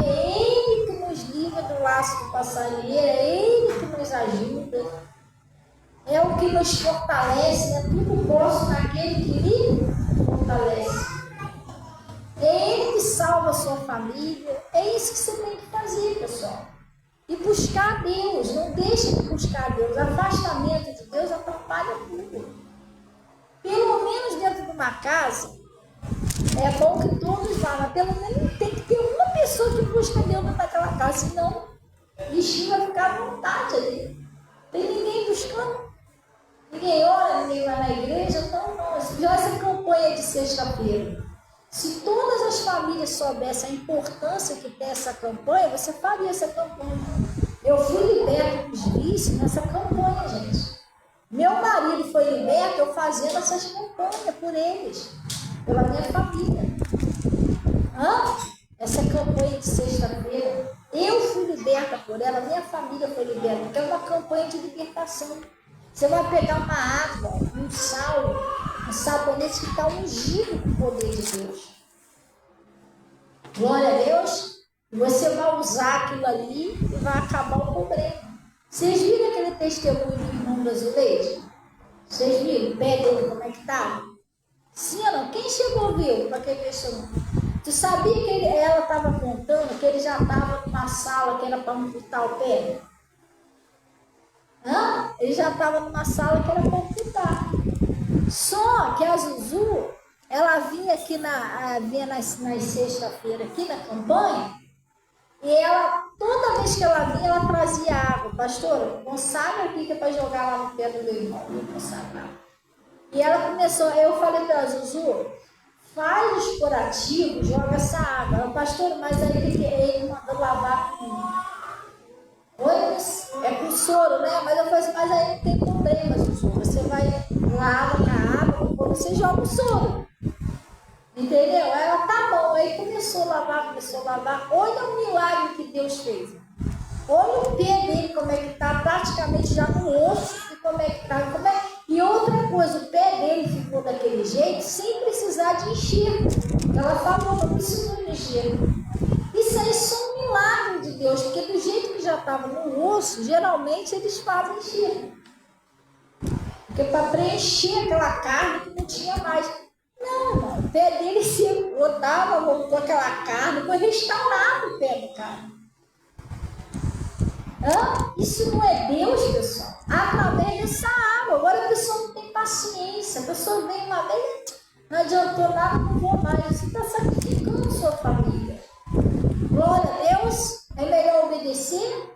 É Ele que nos livra do laço do passarinheiro. É Ele que nos ajuda. É o que nos fortalece. É tudo posso naquele que lhe fortalece. É Ele que salva a sua família. É isso que você tem que fazer, pessoal. E buscar a Deus. Não deixe de buscar a Deus. Afastamento de Deus atrapalha tudo. Pelo menos dentro de uma casa, é bom que todos vá, mas pelo menos tem que ter uma pessoa que busca Deus dentro daquela casa, senão o bichinho vai ficar à vontade ali. Tem ninguém buscando. Ninguém ora, ninguém vai na igreja. Não. Já essa campanha de sexta-feira. Se todas as famílias soubessem a importância que tem essa campanha, você faria essa campanha. Eu fui liberto dos vícios nessa campanha, gente. Meu marido foi liberto, eu fazendo essas campanhas por eles, pela minha família. Essa campanha de sexta-feira, eu fui liberta por ela, minha família foi liberta, porque é uma campanha de libertação. Você vai pegar uma água, um sal, um sabonete que está ungido com o poder de Deus. Glória a Deus. Você vai usar aquilo ali e vai acabar o problema. Vocês viram aquele testemunho do irmão do azulejo? Vocês viram o pé dele como é que estava? Sim ou não? Quem chegou viu para quem pensou? Tu sabia que ela estava contando que ele já estava numa sala que era para amputar o pé? Ele já estava numa sala que era para amputar. Só que a Zuzu, ela vinha aqui nas sexta-feira aqui na campanha. E ela, toda vez que ela vinha, ela trazia água. Pastora, consagra aqui que é para jogar lá no pé do meu irmão. E ela começou, eu falei para ela: Zuzu, faz os curativos, joga essa água. Ela, pastora, mas aí ele mandou lavar com... é com soro, né? Mas eu falei assim, mas aí não tem problema, Zuzu. Você vai lava com a água, depois você joga o soro. Entendeu? Ela tá bom. Aí começou a lavar. Olha o milagre que Deus fez. Olha o pé dele, como é que tá, praticamente já no osso, e como é que tá. E outra coisa, o pé dele ficou daquele jeito, sem precisar de enxerto. Ela falou, não precisou de enxerto. Isso aí é só um milagre de Deus, porque do jeito que já estava no osso, geralmente eles fazem enxerto. Porque para preencher aquela carne que não tinha mais. Não, irmão, o pé dele se botava, voltou aquela carne, foi restaurado o pé do cara. Isso não é Deus, pessoal? Através dessa água. Agora a pessoa não tem paciência. A pessoa vem uma vez, não adiantou nada, não vou mais. Você está sacrificando sua família. Glória a Deus. É melhor obedecer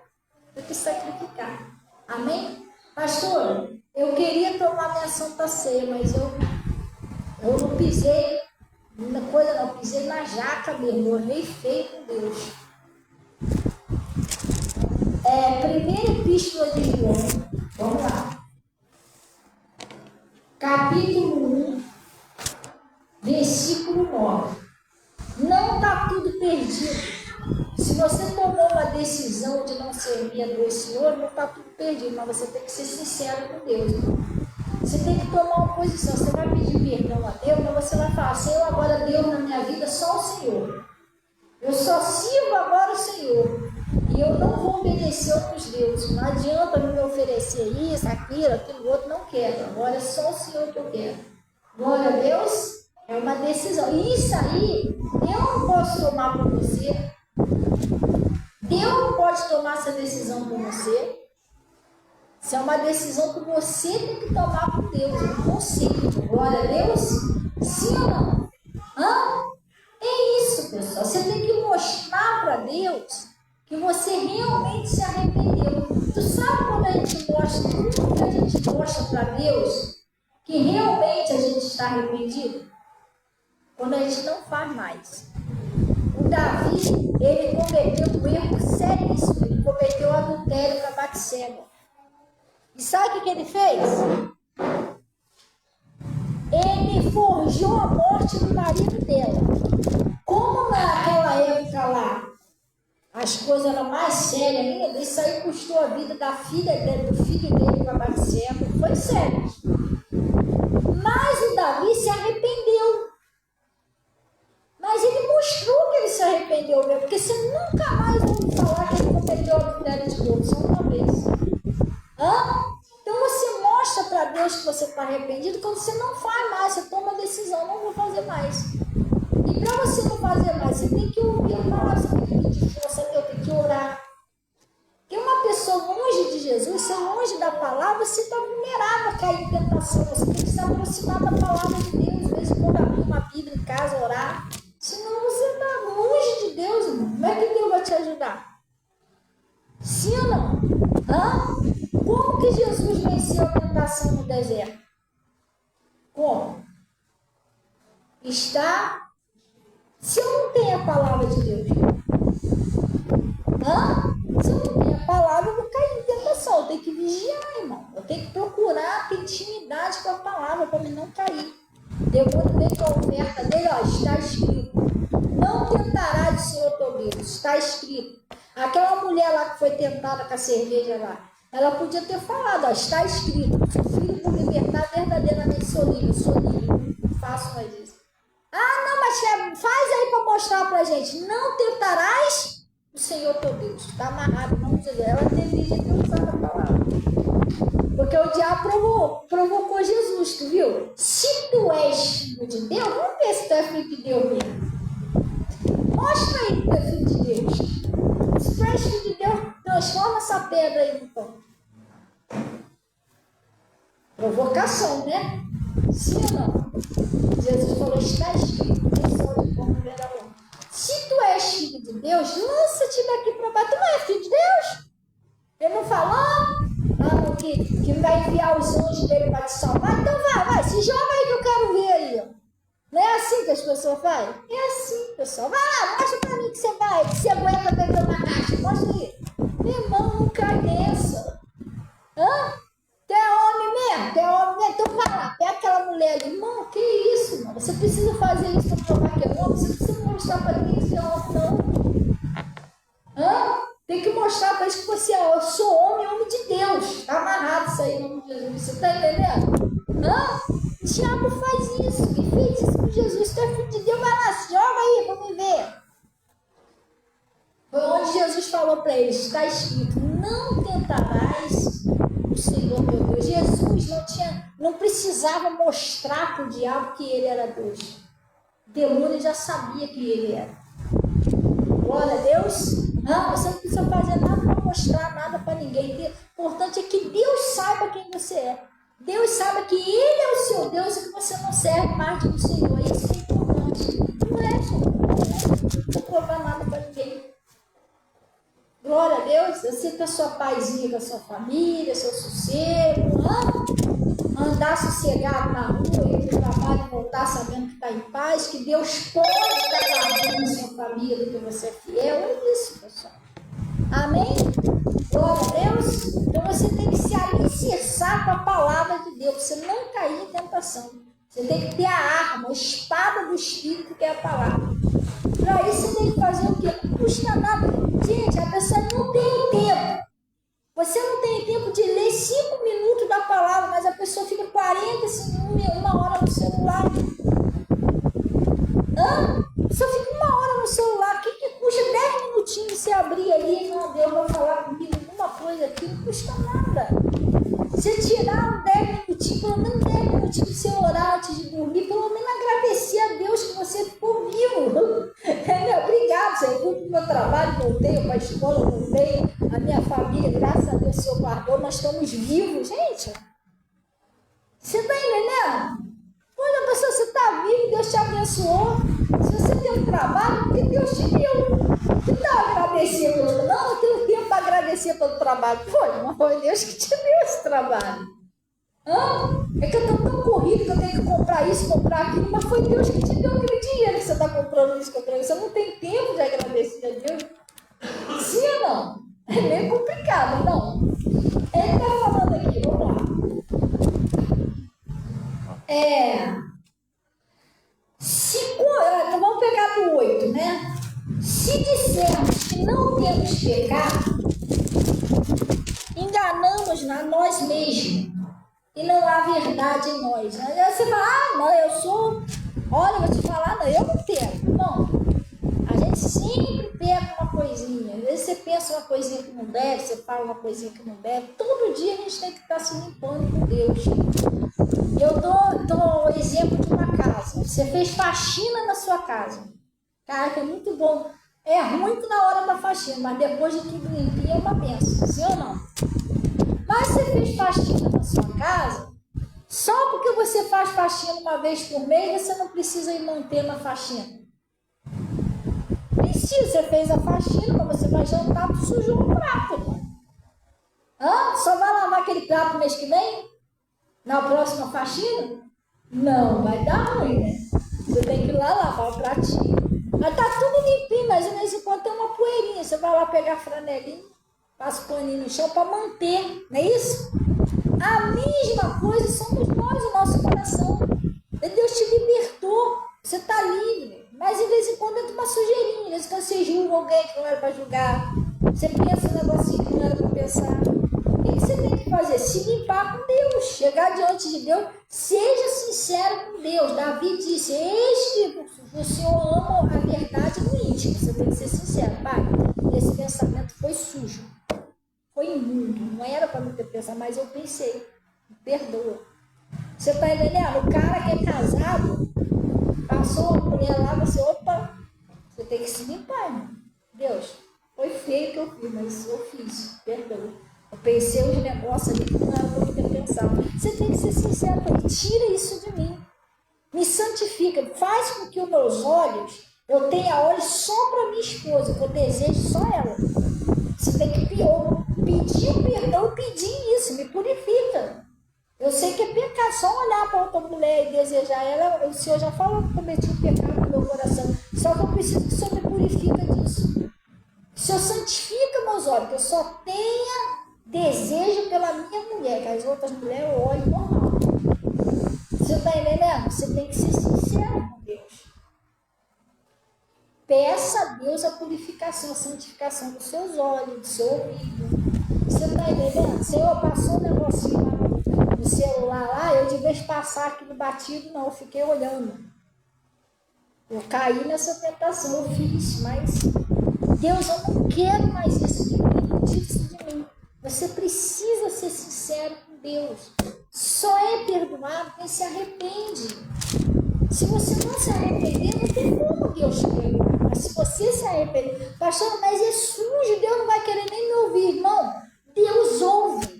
do que sacrificar. Amém? Pastor, eu queria tomar minha Santa Ceia, mas eu não pisei na coisa, não. Pisei na jaca mesmo. Eu errei feio com Deus. Primeira Epístola de João, vamos lá, capítulo 1, versículo 9. Não está tudo perdido. Se você tomou uma decisão de não servir a Deus, Senhor, não está tudo perdido, mas você tem que ser sincero com Deus. Você tem que tomar uma posição. Você vai pedir perdão a Deus, mas você vai falar, Senhor, agora Deus na minha vida, só o Senhor. Eu só sirvo agora o Senhor. E eu não vou obedecer outros deuses. Não adianta me oferecer isso, aquilo, outro, não quero. Agora é só o Senhor que eu quero. Glória a Deus, é uma decisão. E isso aí, eu não posso tomar por você. Deus não pode tomar essa decisão por você. Isso é uma decisão que você tem que tomar por Deus. Eu não consigo. Glória a Deus. Sim ou não? É isso, pessoal. Você tem que mostrar para Deus que você realmente se arrependeu. Tu sabe quando a gente mostra tudo que a gente mostra para Deus, que realmente a gente está arrependido? Quando a gente não faz mais. O Davi, ele cometeu um erro seríssimo. Ele cometeu adultério com a Batseba. E sabe o que ele fez? Ele forjou a morte do marido dela. Como naquela época lá, as coisas eram mais sérias ainda, isso aí custou a vida da filha dele, do filho dele com a Batseba. Foi sério. Mas o Davi se arrependeu. Mas ele mostrou que ele se arrependeu mesmo, porque você nunca mais ouve falar que ele cometeu a adultério de Deus, só uma vez. Então você mostra para Deus que você está arrependido quando você não faz mais, você toma a decisão, não vou fazer mais. E para você não fazer mais, você tem que ouvir a palavra, você tem que pedir força, eu tenho que orar. Porque uma pessoa longe de Jesus, você longe da palavra, você está vulnerável a cair em tentação. Você tem que se aproximar da palavra de Deus, às vezes quando abrir uma Bíblia em casa, orar. Senão você está longe de Deus, irmão. Como é que Deus vai te ajudar? Sim ou não? Como que Jesus venceu a tentação no deserto? Como? Se eu não tenho a palavra de Deus, se eu não tenho a palavra, eu vou cair em tentação. Eu tenho que vigiar, irmão. Eu tenho que procurar ter intimidade com a palavra para mim não cair. Depois vem com a oferta dele, está escrito. Não tentará de Senhor teu Deus. Está escrito. Aquela mulher lá que foi tentada com a cerveja lá, ela podia ter falado, está escrito. Seu filho por libertar verdadeiramente sou livre. Não faço mais isso. Não, mas faz aí para mostrar para a gente. Não tentarás o Senhor teu Deus. Está amarrado, não dizer. Ela deveria ter usado a palavra. Porque o diabo provocou Jesus, tu viu? Se tu és filho de Deus, vamos ver se tu é filho de Deus mesmo. Mostra aí que tu é filho de Deus. Se tu és filho de Deus, transforma essa pedra aí no pão. Provocação, né? Sim ou não? Jesus falou, está escrito, não só de pão viverá o homem. Se tu és filho de Deus, lança-te daqui para baixo. Tu não é filho de Deus? Ele não falou? Que vai enviar os anjos dele para te salvar? Então vai, se joga aí que eu quero ver aí. Não é assim que as pessoas fazem? É assim, pessoal. Vai lá, mostra para mim que você aguenta beber uma caixa. Mostra aí. Meu irmão, não cai nessa. Hã? Tu é homem mesmo? Tu é homem mesmo? Então vai lá, pega aquela mulher ali. Irmão, que isso, irmão? Você precisa fazer isso para provar que é homem? Você precisa mostrar para ninguém que você é homem, não. Hã? Tem que mostrar para eles que você é. Eu sou homem de Deus. Está amarrado isso aí em nome de Jesus. Você está entendendo? Hã? O diabo faz isso. E fez isso com Jesus. Tu é filho de Deus, vai lá, joga aí para me ver. Foi onde Jesus falou para eles, está escrito, não tentarás o Senhor meu Deus. Jesus não precisava mostrar para o diabo que ele era Deus. O demônio já sabia que ele era. Glória a Deus. Não, você não precisa fazer nada para mostrar nada para ninguém. O importante é que Deus saiba quem você é. Deus saiba que Ele é o seu Deus e que você não serve mais do Senhor. Isso é importante. Não é, gente. Não vou provar nada para ninguém. Glória a Deus. Você com a sua paizinha, com a sua família, seu sossego. Andar sossegado na rua, ir para o trabalho e voltar sabendo que está em paz, que Deus pode estar guardando a sua família, que você é fiel. É isso, pessoal. Amém? Glória a Deus. Então você tem que se alicerçar com a palavra de Deus, para você não cair em tentação. Você tem que ter a arma, a espada do Espírito, que é a palavra. Para isso você tem que fazer o quê? Não custa nada. Gente, a pessoa não tem tempo. Você não tem tempo de ler 5 minutos da palavra, mas a pessoa fica 45 minutos, 1 hora no celular. A pessoa fica 1 hora no celular. O que custa 10 minutinhos você abrir ali? Não, Deus vai falar comigo alguma coisa aqui. Não custa nada. Você tirar 10 minutinhos, pelo menos 10 minutinhos para você orar antes de dormir, pelo menos agradecer a Deus que você ficou vivo. Obrigado, Senhor. Eu fui para o meu trabalho, voltei, para a escola, voltei. A minha família, graças a Deus, o Senhor guardou, nós estamos vivos, gente. Você está entendendo? Quando a pessoa, você está vivo, Deus te abençoou. Se você tem um trabalho, porque Deus te deu. Você está agradecendo pelo não, eu tenho tempo para agradecer pelo trabalho. Mas foi Deus que te deu esse trabalho. É que eu estou tão corrido que eu tenho que comprar isso, comprar aquilo, mas foi Deus que te deu aquele dinheiro que você está comprando isso, comprando isso. Você não tem tempo de agradecer a Deus? Sim ou não? É meio complicado, não? Ele está falando aqui, vamos lá. Então vamos pegar do 8, né? Se dissermos que não temos pecado, enganamos a nós mesmos e não há verdade em nós. Aí você fala, não, eu sou... Olha, eu vou te falar, não, eu não pego. Não, a gente sempre pega uma coisinha. Às vezes você pensa uma coisinha que não deve, você fala uma coisinha que não deve. Todo dia a gente tem que estar se limpando com Deus. Eu dou o exemplo de uma casa. Você fez faxina na sua casa. Cara, que é muito bom. É ruim na hora da faxina, mas depois de tudo limpinho é uma bênção. Sim ou não? Mas você fez faxina na sua casa, só porque você faz faxina uma vez por mês, você não precisa ir mantendo a faxina. Precisa, você fez a faxina, mas você vai jantar, tu sujou um prato. Só vai lavar aquele prato no mês que vem? Na próxima faxina? Não, vai dar ruim, né? Você tem que ir lá lavar o pratinho. Mas tá tudo limpinho, mas de vez em quando tem uma poeirinha. Você vai lá pegar a franelinha, passa o paninho no chão para manter, não é isso? A mesma coisa somos nós, o nosso coração. Deus te libertou, você está livre. Mas de vez em quando entra uma sujeirinha. De vez em quando você julga alguém que não era para julgar. Você pensa um negocinho que não era para pensar. O que você tem que fazer? Se limpar com Deus. Chegar diante de Deus. Seja sincero com Deus. Davi disse, eis que o Senhor ama a verdade no íntimo. Você tem que ser sincero. Pai, esse pensamento foi sujo. Foi imundo. Não era para me ter pensado, mas eu pensei. Me perdoa. Você está entendendo? O cara que é casado, passou a mulher lá, você, opa, você tem que se limpar, irmão. Deus, foi feio que eu fiz, mas eu fiz. Perdoa. Eu pensei os negócios ali que não era para eu ter pensado. Você tem que ser sincero com ele. Tira isso de mim. Me santifica. Faz com que os meus olhos, eu tenha olhos só para minha esposa, que eu desejo só ela. Você tem que pedir perdão, pedir isso. Me purifica. Eu sei que é pecado. Só olhar para outra mulher e desejar ela. O Senhor já falou que cometi um pecado no meu coração. Só que eu preciso que o Senhor me purifica disso. O Senhor santifica meus olhos, que eu só tenha desejo pela minha mulher, que as outras mulheres eu olho normal. Você está entendendo? Você tem que ser sincero com Deus. Peça a Deus a purificação, a santificação dos seus olhos, do seu ouvido. Você está entendendo? Senhor, passou um negocinho lá no celular lá, eu de vez de passar aquilo batido, não, eu fiquei olhando. Eu caí nessa tentação, eu fiz, mas Deus, eu não quero mais isso de mim, tira isso de mim. Você precisa ser sincero com Deus. Só é perdoado quem se arrepende. Se você não se arrepender, não tem como Deus te perdoar. Mas se você se arrepender, pastor, mas é sujo, Deus não vai querer nem me ouvir. Irmão, Deus ouve.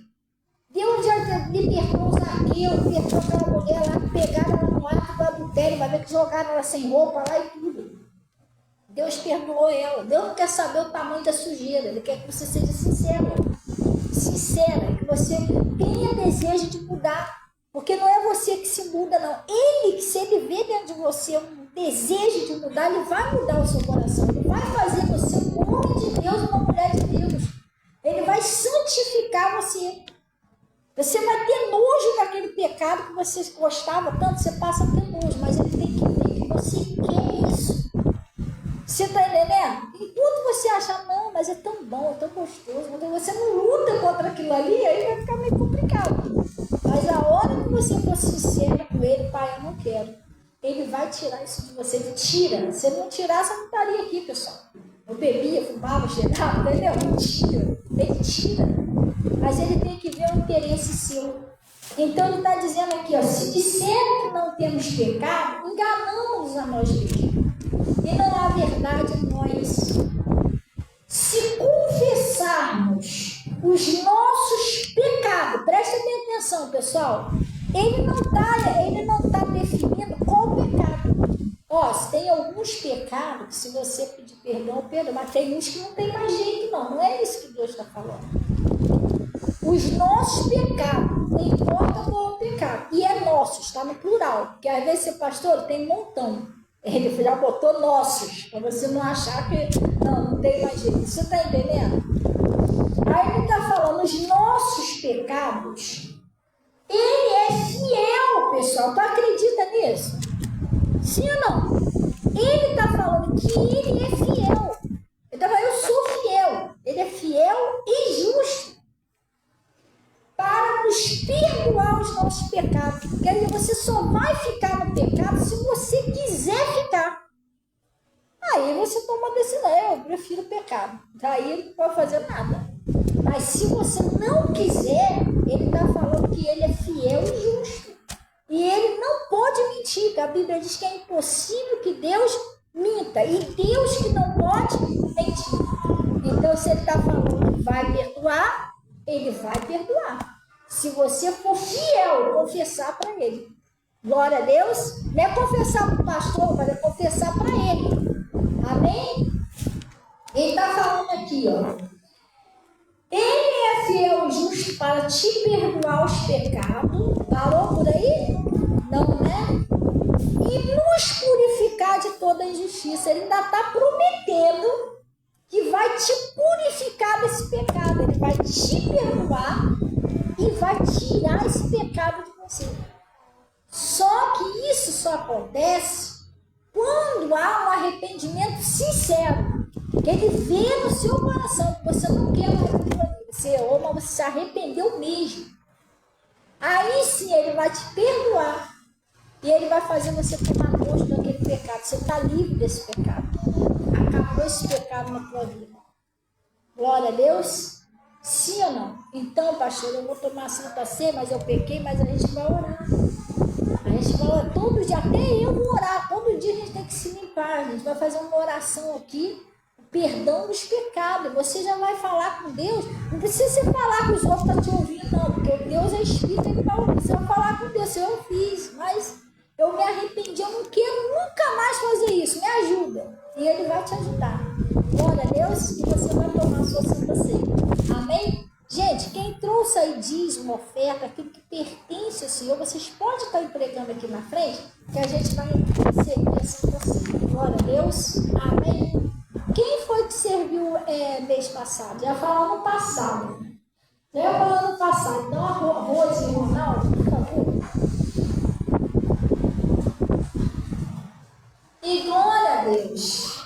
Deus já libertou o Zaqueu, libertou aquela mulher lá, que pegaram ela no ato do adultério, vai ver que jogaram ela sem roupa lá e tudo. Deus perdoou ela. Deus não quer saber o tamanho da sujeira, Ele quer que você seja sincero. Sincera, que você tenha desejo de mudar. Porque não é você que se muda, não. Ele, se ele vê dentro de você um desejo de mudar, ele vai mudar o seu coração. Ele vai fazer você um homem de Deus, uma mulher de Deus. Ele vai santificar você. Você vai ter nojo daquele pecado que você gostava tanto, você passa a ter nojo, mas ele tem que ver que você quer isso. Você está entendendo? Enquanto você achar, não, mas é tão bom, é tão gostoso, quando você não luta contra aquilo ali, aí vai ficar meio complicado. Mas a hora que você for sincero com ele, pai, eu não quero, ele vai tirar isso de você. Ele tira. Se ele não tirar, você não estaria aqui, pessoal. Eu bebia, fumava, cheirava, entendeu? Mentira. Ele tira. Mas ele tem que ver o interesse seu. Então ele está dizendo aqui, ó, se disserem que não temos pecado, enganamos a nós mesmos. E não há verdade em nós. Se confessarmos os nossos pecados, prestem bem atenção, pessoal, ele não tá definindo qual pecado. Ó, se tem alguns pecados que se você pedir perdão, perdoa, mas tem uns que não tem mais jeito, não é isso que Deus está falando. Os nossos pecados, não importa qual é o pecado, e é nosso, está no plural, porque às vezes, pastor, tem um montão. Ele já botou nossos, para você não achar que não tem mais jeito. Você está entendendo? Aí ele está falando, os nossos pecados, ele é fiel, pessoal. Tu acredita nisso? Sim ou não? Ele está falando que ele é fiel. Ele está falando, eu sou fiel. Ele é fiel e justo para nos perdoar os nossos pecados. Quer dizer, você só vai ficar no pecado se você quiser ficar. Aí você toma uma decisão, eu prefiro o pecado. Daí ele não pode fazer nada. Mas se você não quiser, ele está falando que ele é fiel e justo. E ele não pode mentir, porque a Bíblia diz que é impossível que Deus minta. E Deus que não pode mentir. Então, se ele está falando que vai perdoar, ele vai perdoar. Se você for fiel, confessar para ele. Glória a Deus. Não é confessar para o pastor, mas é confessar para ele. Amém? Ele está falando aqui, ó. Ele é fiel e justo para te perdoar os pecados. Parou por aí? Não, né? E nos purificar de toda injustiça. Ele ainda está prometendo que vai te purificar desse pecado. Ele vai te perdoar e vai tirar esse pecado de você. Só que isso só acontece quando há um arrependimento sincero. Que ele vê no seu coração que você não quer mais aquilo ali. Você ama, você se arrependeu mesmo. Aí sim ele vai te perdoar. E ele vai fazer você tomar gosto daquele pecado. Você está livre desse pecado. Acabou esse pecado na tua vida. Glória a Deus. Sim ou não? Então, pastor, eu vou tomar a Santa Ceia, mas eu pequei, mas a gente vai orar. A gente vai orar todo dia, até eu vou orar. Todo dia a gente tem que se limpar. A gente vai fazer uma oração aqui, perdão dos pecados. Você já vai falar com Deus. Não precisa você falar que os outros estão te ouvindo, não. Porque Deus é Espírito, ele vai ouvir. Você vai falar com Deus, eu fiz, mas eu me arrependi, eu não quero nunca mais fazer isso. Me ajuda. E ele vai te ajudar. Glória a Deus. E você vai tomar a sua Santa Ceia. Amém? Gente, quem trouxe aí dízimo, oferta, aquilo que pertence ao Senhor, vocês podem estar entregando aqui na frente, que a gente vai receber a Santa Ceia. Glória a Deus. Amém. Quem foi que serviu mês passado? Já falou no passado. Já falou no passado. Então, a Rose e o Ronaldo, por favor. E glória a Deus.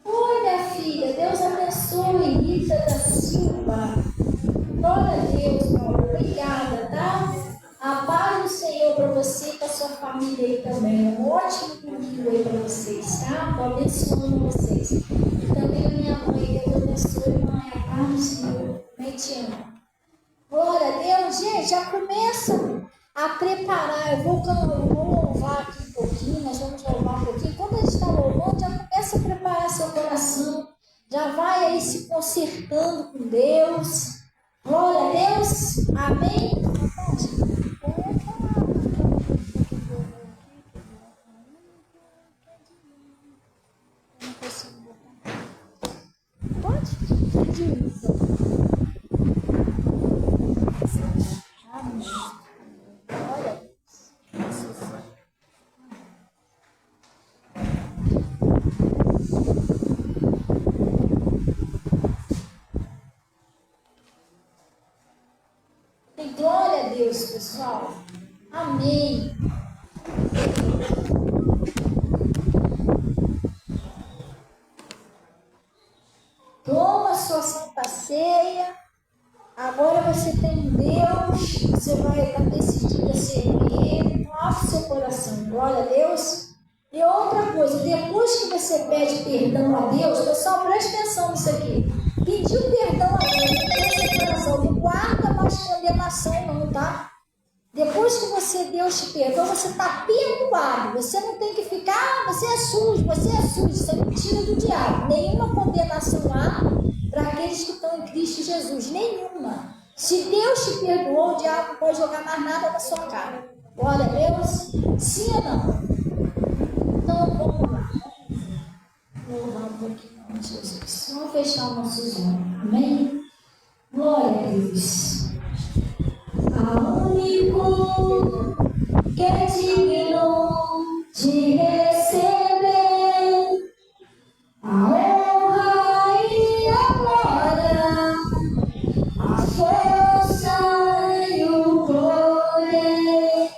Oi, minha filha. Deus abençoe. Rita da Silva. Glória a Deus, Paulo. Obrigada, tá? A paz do Senhor para você e para sua família aí também. Um ótimo domingo aí para vocês, tá? Estou abençoando vocês. E também a minha mãe, Deus abençoe, mãe. A paz do Senhor. Bem te amo. Glória a Deus. Gente, já começa a preparar. Eu vou louvar aqui um pouquinho. Nós vamos louvar um pouquinho. Quando a gente está louvando, já começa a preparar seu coração. Já vai aí se consertando com Deus. Glória a Deus. Amém. Pode? Olha. E glória a Deus, pessoal. Amém. Toma sua santa ceia. Agora você tem um Deus. Você vai estar decidido a servir Ele. Abra o seu coração. Glória a Deus. E outra coisa, depois que você pede perdão a Deus, pessoal, preste atenção nisso aqui. Pediu perdão a Deus, não tem seu coração, não guarda mais condenação não, tá? Depois que Deus te perdoa, você está perdoado. Você não tem que ficar, você é sujo. Isso é mentira do diabo. Nenhuma condenação há para aqueles que estão em Cristo Jesus. Nenhuma. Se Deus te perdoou, o diabo não pode jogar mais nada na sua cara. Glória a Deus. Sim ou não? Então, vamos lá. Vou louvar um pouquinho de Jesus. Vamos fechar os nossos olhos. Amém? Glória a Deus. A único que é digno de receber a honra e a glória, a força e o poder,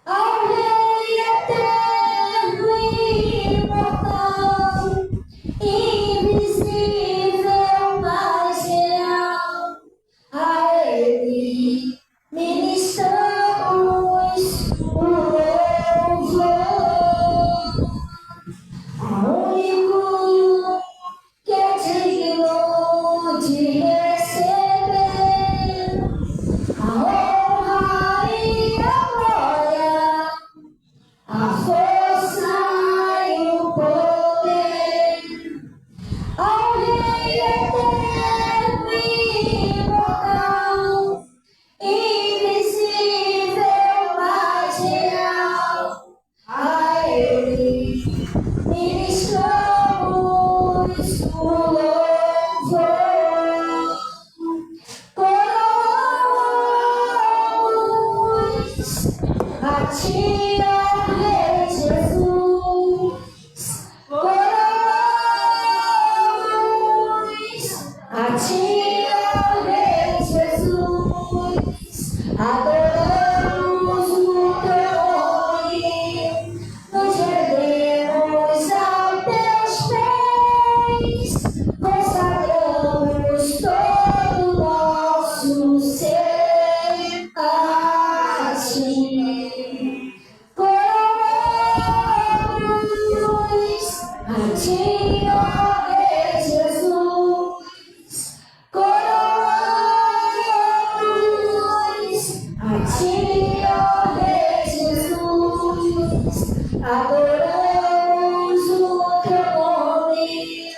ao Rei eterno e imortal, invisível, mas real, a Ele ministramos o louvor, ao único que é digno de receber a honra e a glória, a força e o poder, ao Rei eterno e imortal, invisível, mas real, a Ele ministramos o louvor. Coroamos a Ti, ó Rei Jesus. Coroamos a Ti, ó Rei Jesus. Adoramos o Teu nome, nos rendemos aos Teus pés, consagramos todo o nosso ser a Ti. Coroamos a Ti, ó Rei Jesus. Coroamos a Ti, ó Rei Jesus. Adoramos o Teu nome,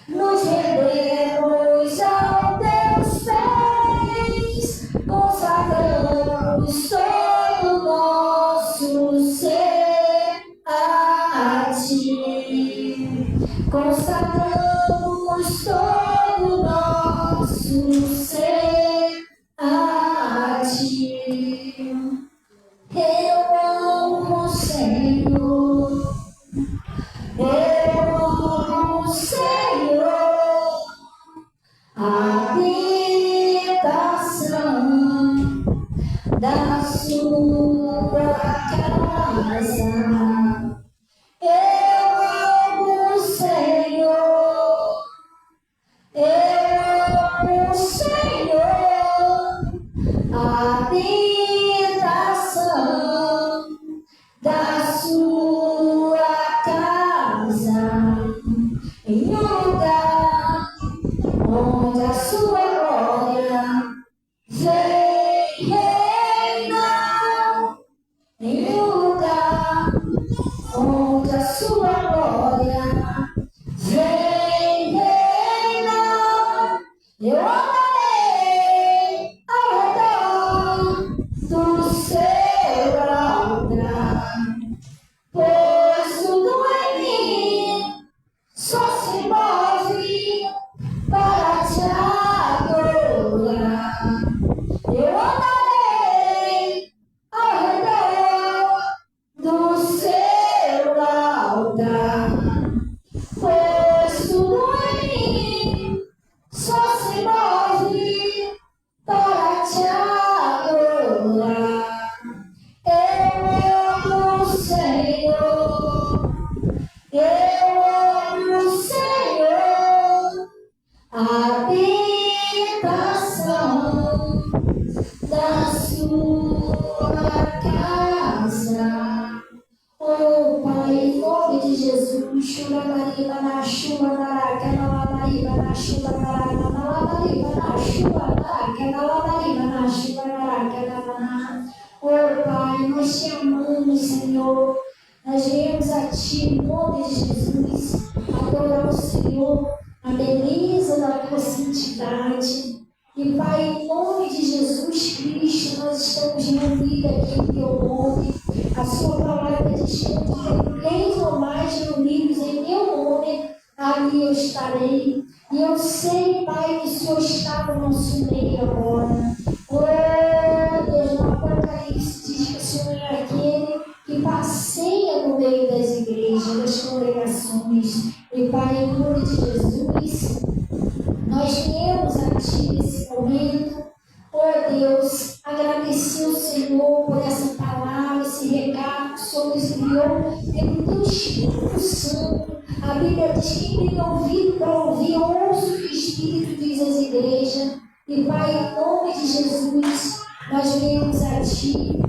nos rendemos aos Teus pés, consagramos todo o nosso ser a Ti. Consagramos todo o nosso ser a Ti. Eu amo o Senhor, eu amo da sua casa. Eu amo o Senhor, eu amo o Senhor, a habitação da sua casa, em um lugar onde a sua glória vem reinar, em um lugar onde a sua glória vem reinar. Eu andarei ao redor do seu altar, pois tudo em mim só se move para te adorar. Eu andarei ao redor do seu altar, pois tudo em mim só se move para te adorar. Eu amo o Senhor, eu amo o Senhor, a habitação da sua casa. Oh Pai, em nome de Jesus, churabariba na chuva, naraca, nalabariba na chuva, naraca, nalabariba na chuva, naraca, nalabariba na chuva, naraca, nalabariba. Oh Pai, nós te amamos, Senhor. Nós viemos a Ti, em nome de Jesus, adorar o Senhor, a beleza da Tua santidade. E Pai, em nome de Jesus Cristo, nós estamos reunidos aqui em Teu nome. A Sua palavra diz que onde tem 3 ou mais reunidos em Meu nome, ali eu estarei. E eu sei, Pai, que o Senhor está no nosso meio agora. Oh, Deus, no Apocalipse diz que o Senhor é aquele que passeia no meio das igrejas, das congregações. E Pai, em nome de Jesus, nós viemos a Ti nesse momento, oh Deus, agradecer ao Senhor por essa palavra, esse recado que o Senhor nos enviou pelo Teu Espírito Santo. A Bíblia diz que quem tem ouvido para ouvir, ouça o que o Espírito diz às igrejas. E Pai, em nome de Jesus, nós viemos a Ti.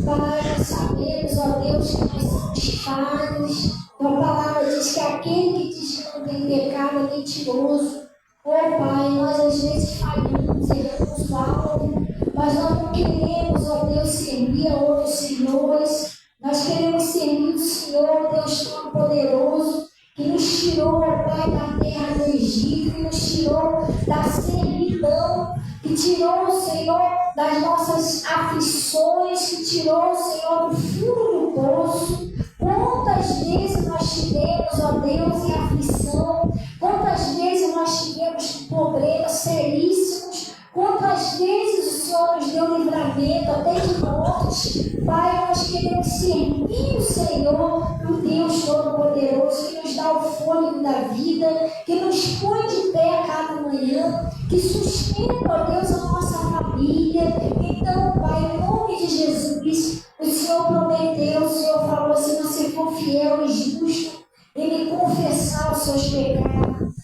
Pai, nós sabemos, ó Deus, que nós somos falhos. A palavra diz que aquele que diz que não tem pecado é mentiroso. Oh Pai, nós às vezes falhamos, erramos o alvo, mas nós não queremos, ó Deus, servir a outros senhores. Nós queremos servir o Senhor, Deus Todo-Poderoso, que nos tirou, ó Pai, da terra do Egito, que nos tirou da servidão, que tirou, Senhor, das nossas aflições, que tirou, Senhor, do fundo do poço. Quantas vezes nós tivemos, ó Deus, em aflição, quantas vezes nós tivemos problemas seríssimos, quantas vezes o Senhor nos deu livramento até de morte. Pai, nós queremos servir o Senhor, o Deus Todo-Poderoso, que nos dá o fôlego da vida, que nos põe de pé a cada manhã, que sustenta, ó Deus, a nossa família. Então, Pai, em nome de Jesus, o Senhor prometeu, o Senhor falou, se você for fiel e justo em me confessar os seus pecados,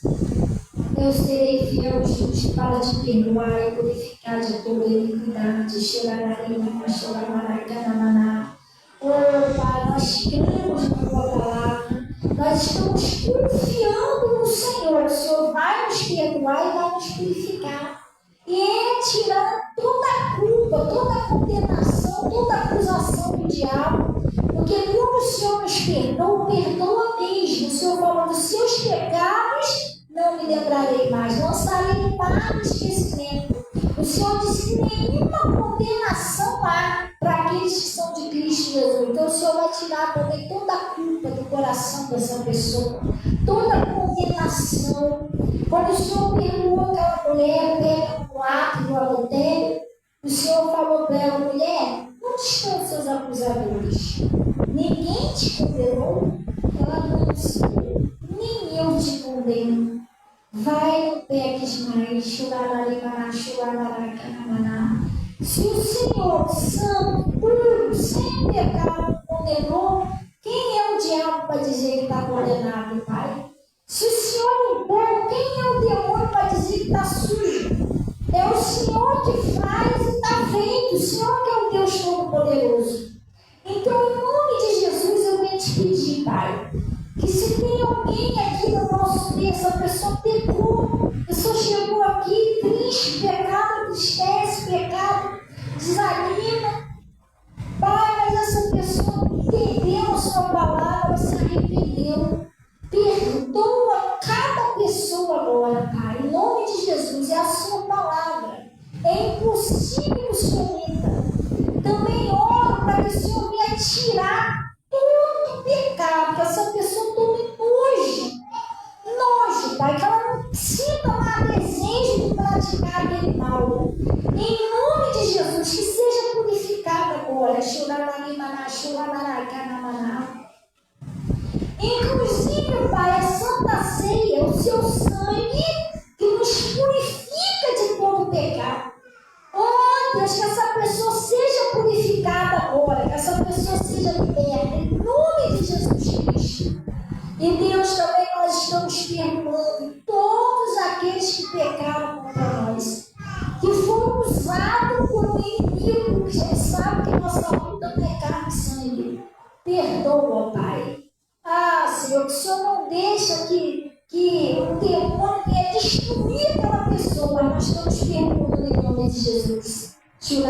eu serei fiel e justo para te perdoar e purificar de toda iniquidade. Oh Pai, nós cremos na Tua palavra, nós estamos confiando no Senhor. O Senhor vai nos perdoar e vai nos purificar. E é tirar toda a culpa, toda a condenação, toda a acusação do diabo. Porque quando o Senhor nos perdoa, perdoa mesmo. O Senhor falou dos seus pecados, não me lembrarei mais, lançarei para o esquecimento. O Senhor disse que nenhuma condenação há para aqueles que são de Cristo Jesus. Então o Senhor vai tirar também toda a culpa do coração dessa pessoa, toda a condenação. Quando o Senhor perdoou aquela mulher, pega no ato do adultério, o Senhor falou para ela, mulher, onde estão os seus acusadores? Ninguém te condenou? Ela não, Senhor, nem eu te condeno. Vai, não peques mais. Se o Senhor, santo, puro, sem pecado, condenou, quem é o diabo para dizer que está condenado, Pai? Se o Senhor limpou, quem é o demônio para dizer que está sujo? É o Senhor que faz e está feito. O Senhor que é o Deus Todo-Poderoso. Então, em nome de Jesus, eu venho te pedir, Pai, que se tem alguém aqui no nosso meio, essa pessoa pecou, a pessoa chegou aqui triste, pecado, tristeza, pecado, desanima. Pai, mas essa pessoa entendeu a sua palavra, se arrependeu. Perdoa cada pessoa agora, Pai, em nome de Jesus, é a sua palavra. É impossível que o Senhor minta. Também oro para que o Senhor venha tirar todo pecado, que essa pessoa tome nojo, Pai, que ela não sinta mais desejo de praticar aquele mal. Em nome de Jesus, que seja purificada agora. Inclusive, Pai, a Santa Ceia, o seu sangue que nos purifica de todo pecado. Oh, Deus, que essa pessoa seja purificada agora, que essa pessoa seja liberta, em nome de Jesus Cristo. E Deus, também nós estamos perdoando todos aqueles que pecaram contra nós, que foram usados por um inimigo, que já sabe que nossa luta não é carne e sangue. Perdoa, Pai. Ah, Senhor, que o Senhor não deixa que o demônio venha destruir aquela pessoa. Nós estamos perdoando em nome de Jesus. E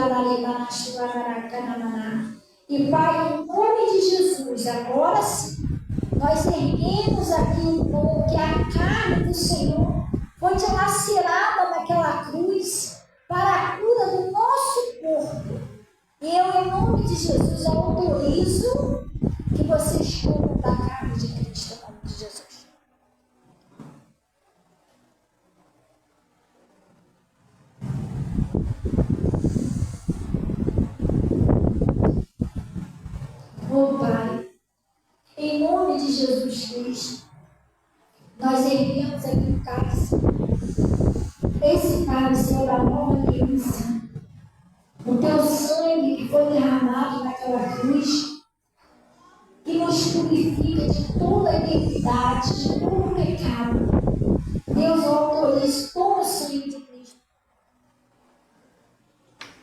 Pai, em nome de Jesus, agora sim, nós erguemos aqui o povo, que a carne do Senhor foi dilacerada naquela cruz para a cura do nosso corpo. E eu, em nome de Jesus, autorizo que vocês comam da carne de Cristo, em nome de Jesus. Oh, Pai, em nome de Jesus Cristo, nós erguemos aqui o cálice. Esse cálice é da nova aliança. O teu sangue que foi derramado naquela cruz, que nos purifica de toda iniquidade, de todo pecado. Deus, eu autorizo todo o sangue de Cristo.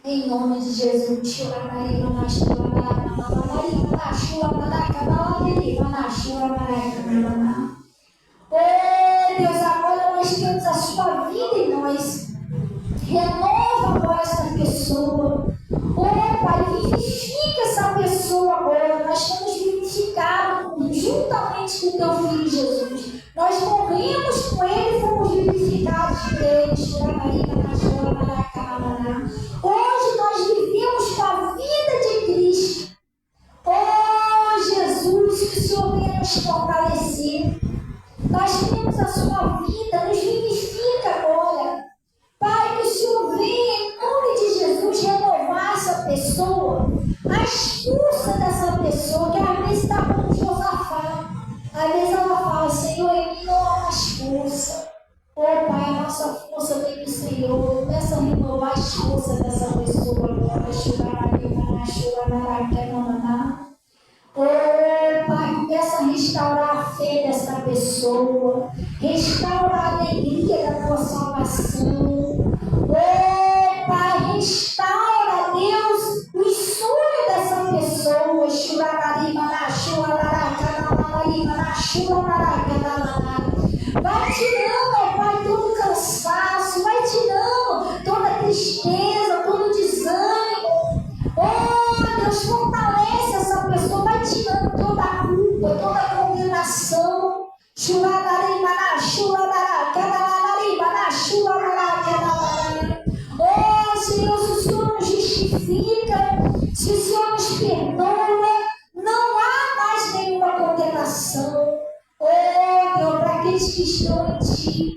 Em nome de Jesus. Oh, Deus, agora nós temos a sua vida em nós. Renova agora essa pessoa. Oh, Pai, vivifica essa pessoa agora. Nós estamos vivificados juntamente com o teu filho Jesus. Nós morremos com ele e fomos vivificados por ele. Hoje nós vivemos com a vida de Cristo. Oh, Jesus, que o Senhor venha nos fortalecer. Nós temos a sua vida, nos vivifica agora. Pai, que o Senhor venha, em nome de Jesus, renovar essa pessoa, as forças dessa pessoa, que às vezes está como Josafá. Às vezes ela fala, Senhor, em mim não há mais força. Oh, Pai, a nossa força vem do Senhor. Começa a renovar as forças dessa pessoa agora. Oh, Pai, começa a restaurar a fé dessa pessoa. Restaura a alegria da tua salvação. Oh, Pai, restaura, Deus, os sonhos dessa pessoa. Vai tirando, ó Pai, todo cansaço. Vai tirando toda tristeza, todo desânimo. Oh, Deus, fortalece essa pessoa. Vai tirando toda a culpa, toda a condenação. Oh, Senhor, se o Senhor nos justifica, se o Senhor nos perdoa, não há mais nenhuma condenação. Oh, Deus, para aqueles que estão em Ti,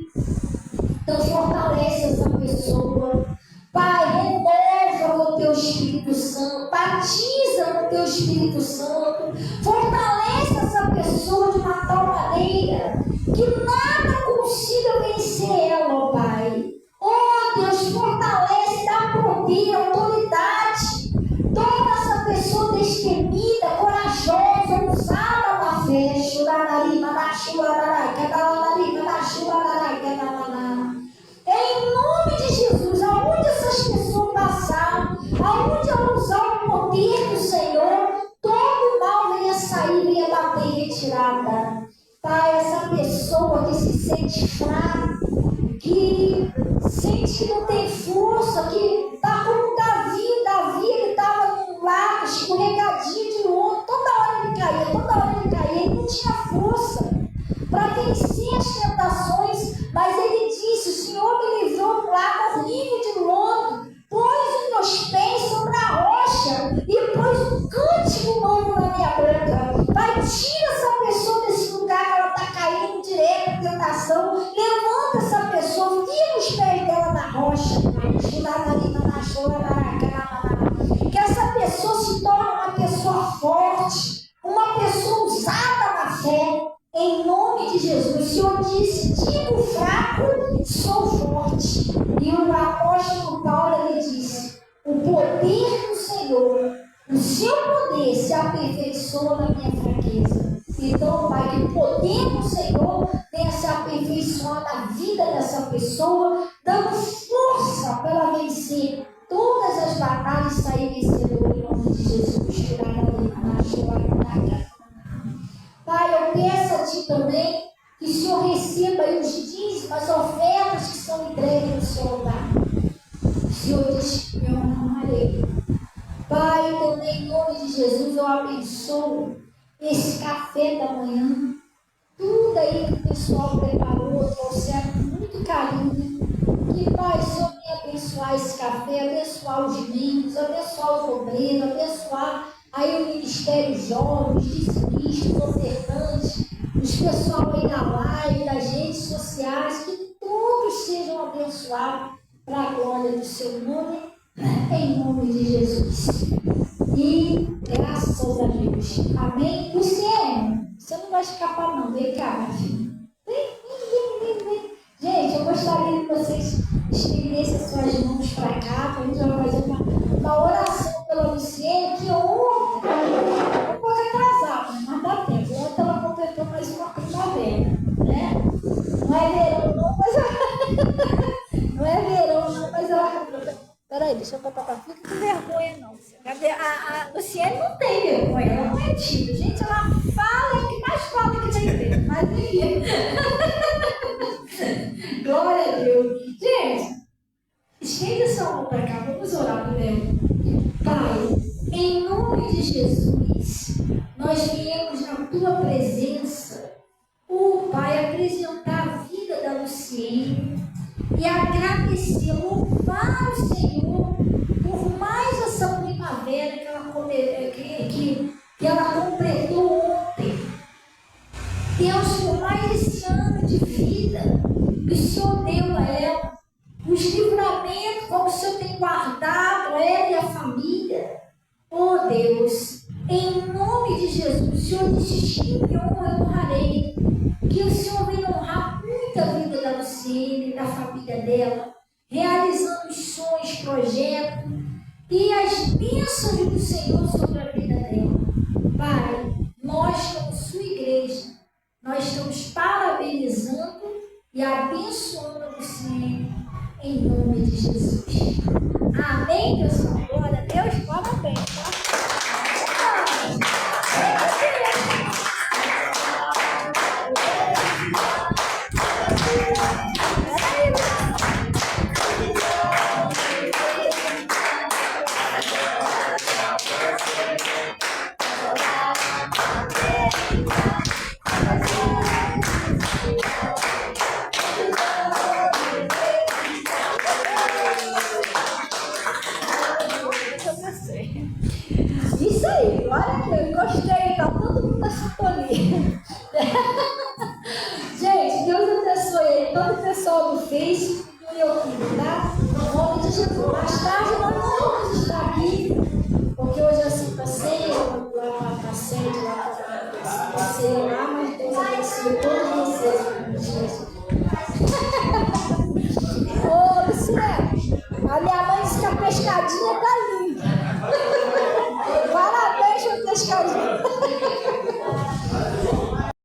então fortalece essa pessoa. Pai, renova com o Teu Espírito Santo, batiza com o Teu Espírito Santo, fortalece essa pessoa de uma tal maneira que nada consiga vencer ela, ó Pai. Oh, Deus, fortalece, dá poder, autoridade sente fraco, que sente que não tem força, que está como Davi que estava num lago escorregadinho de lodo, toda hora ele caía, ele não tinha força para vencer as tentações, mas ele disse: o Senhor me livrou do lago horrível de lodo, pôs os meus pés sobre a rocha e pôs um cântico novo na minha boca. Pai, tira essa pessoa desse lugar que ela está caindo direto em tentação, levanta essa pessoa, vira os pés dela na rocha, que essa pessoa se torne uma pessoa forte, uma pessoa usada na fé, em nome de Jesus. O Senhor disse: digo fraco, sou forte. E o apóstolo Paulo, ele disse: o poder do Senhor, o seu poder se aperfeiçoa na minha fraqueza. Então, Pai, que o poder do Senhor venha se aperfeiçoar na vida dessa pessoa, dando força para ela vencer todas as batalhas e sair vencedora em nome de Jesus. Pai, eu peço a Ti também que o Senhor receba aí os dízimos, as ofertas que são entregues no seu lugar. O Senhor diz que eu honrarei. Pai, também em nome de Jesus eu abençoo esse café da manhã. Tudo aí que o pessoal preparou, trouxeram com muito carinho. Que, Pai, o Senhor venha abençoar esse café, abençoar os membros, abençoar os obreiros, abençoar aí o Ministério Jovens, dizimistas, ofertantes, os pessoal aí da live, das redes sociais, que todos sejam abençoados para a glória do seu nome, em nome de Jesus. E graças a Deus. Amém? Luciano, você não vai escapar não, vem cá, minha filha. Vem. Gente, eu gostaria que vocês estendessem suas mãos para cá, para a gente vai fazer uma oração pela Luciene, que ontem, um pouco atrasada, mas dá tempo. Ontem ela completou mais uma primavera, né? Não é verão não, mas não é verão não, mas ela... Peraí, deixa eu botar pra fica com vergonha não. A Luciene não tem vergonha, ela não é tímida. Gente, ela fala, o que mais fala que tem medo, mas ninguém. Glória a Deus. Gente, estende essa mão para cá, vamos orar por ela. Pai, em nome de Jesus, nós viemos na tua presença, Pai, apresentar a vida da Luciene e agradecer, louvar o Senhor por mais essa primavera que ela completou ontem. Deus, por mais esse ano de vida que o Senhor deu a ela, os livramentos, como o Senhor tem guardado ela e a família. Oh Deus, em nome de Jesus, o Senhor disse: me honra, eu honrarei. Que o Senhor venha honrar muito a vida da Luciene, da família dela, realizando os sonhos, projetos e as bênçãos do Senhor sobre a vida dela. Pai, nós, como sua igreja, nós estamos parabenizando e abençoando a Luciene em nome de Jesus. Amém, pessoal? Glória a Deus. Parabéns, tá? Isso aí, glória a Deus, gostei, tá todo mundo na sintonia. Gente, Deus abençoe ele, todo o pessoal do Face e do YouTube, tá? No nome de Jesus. Mais tarde nós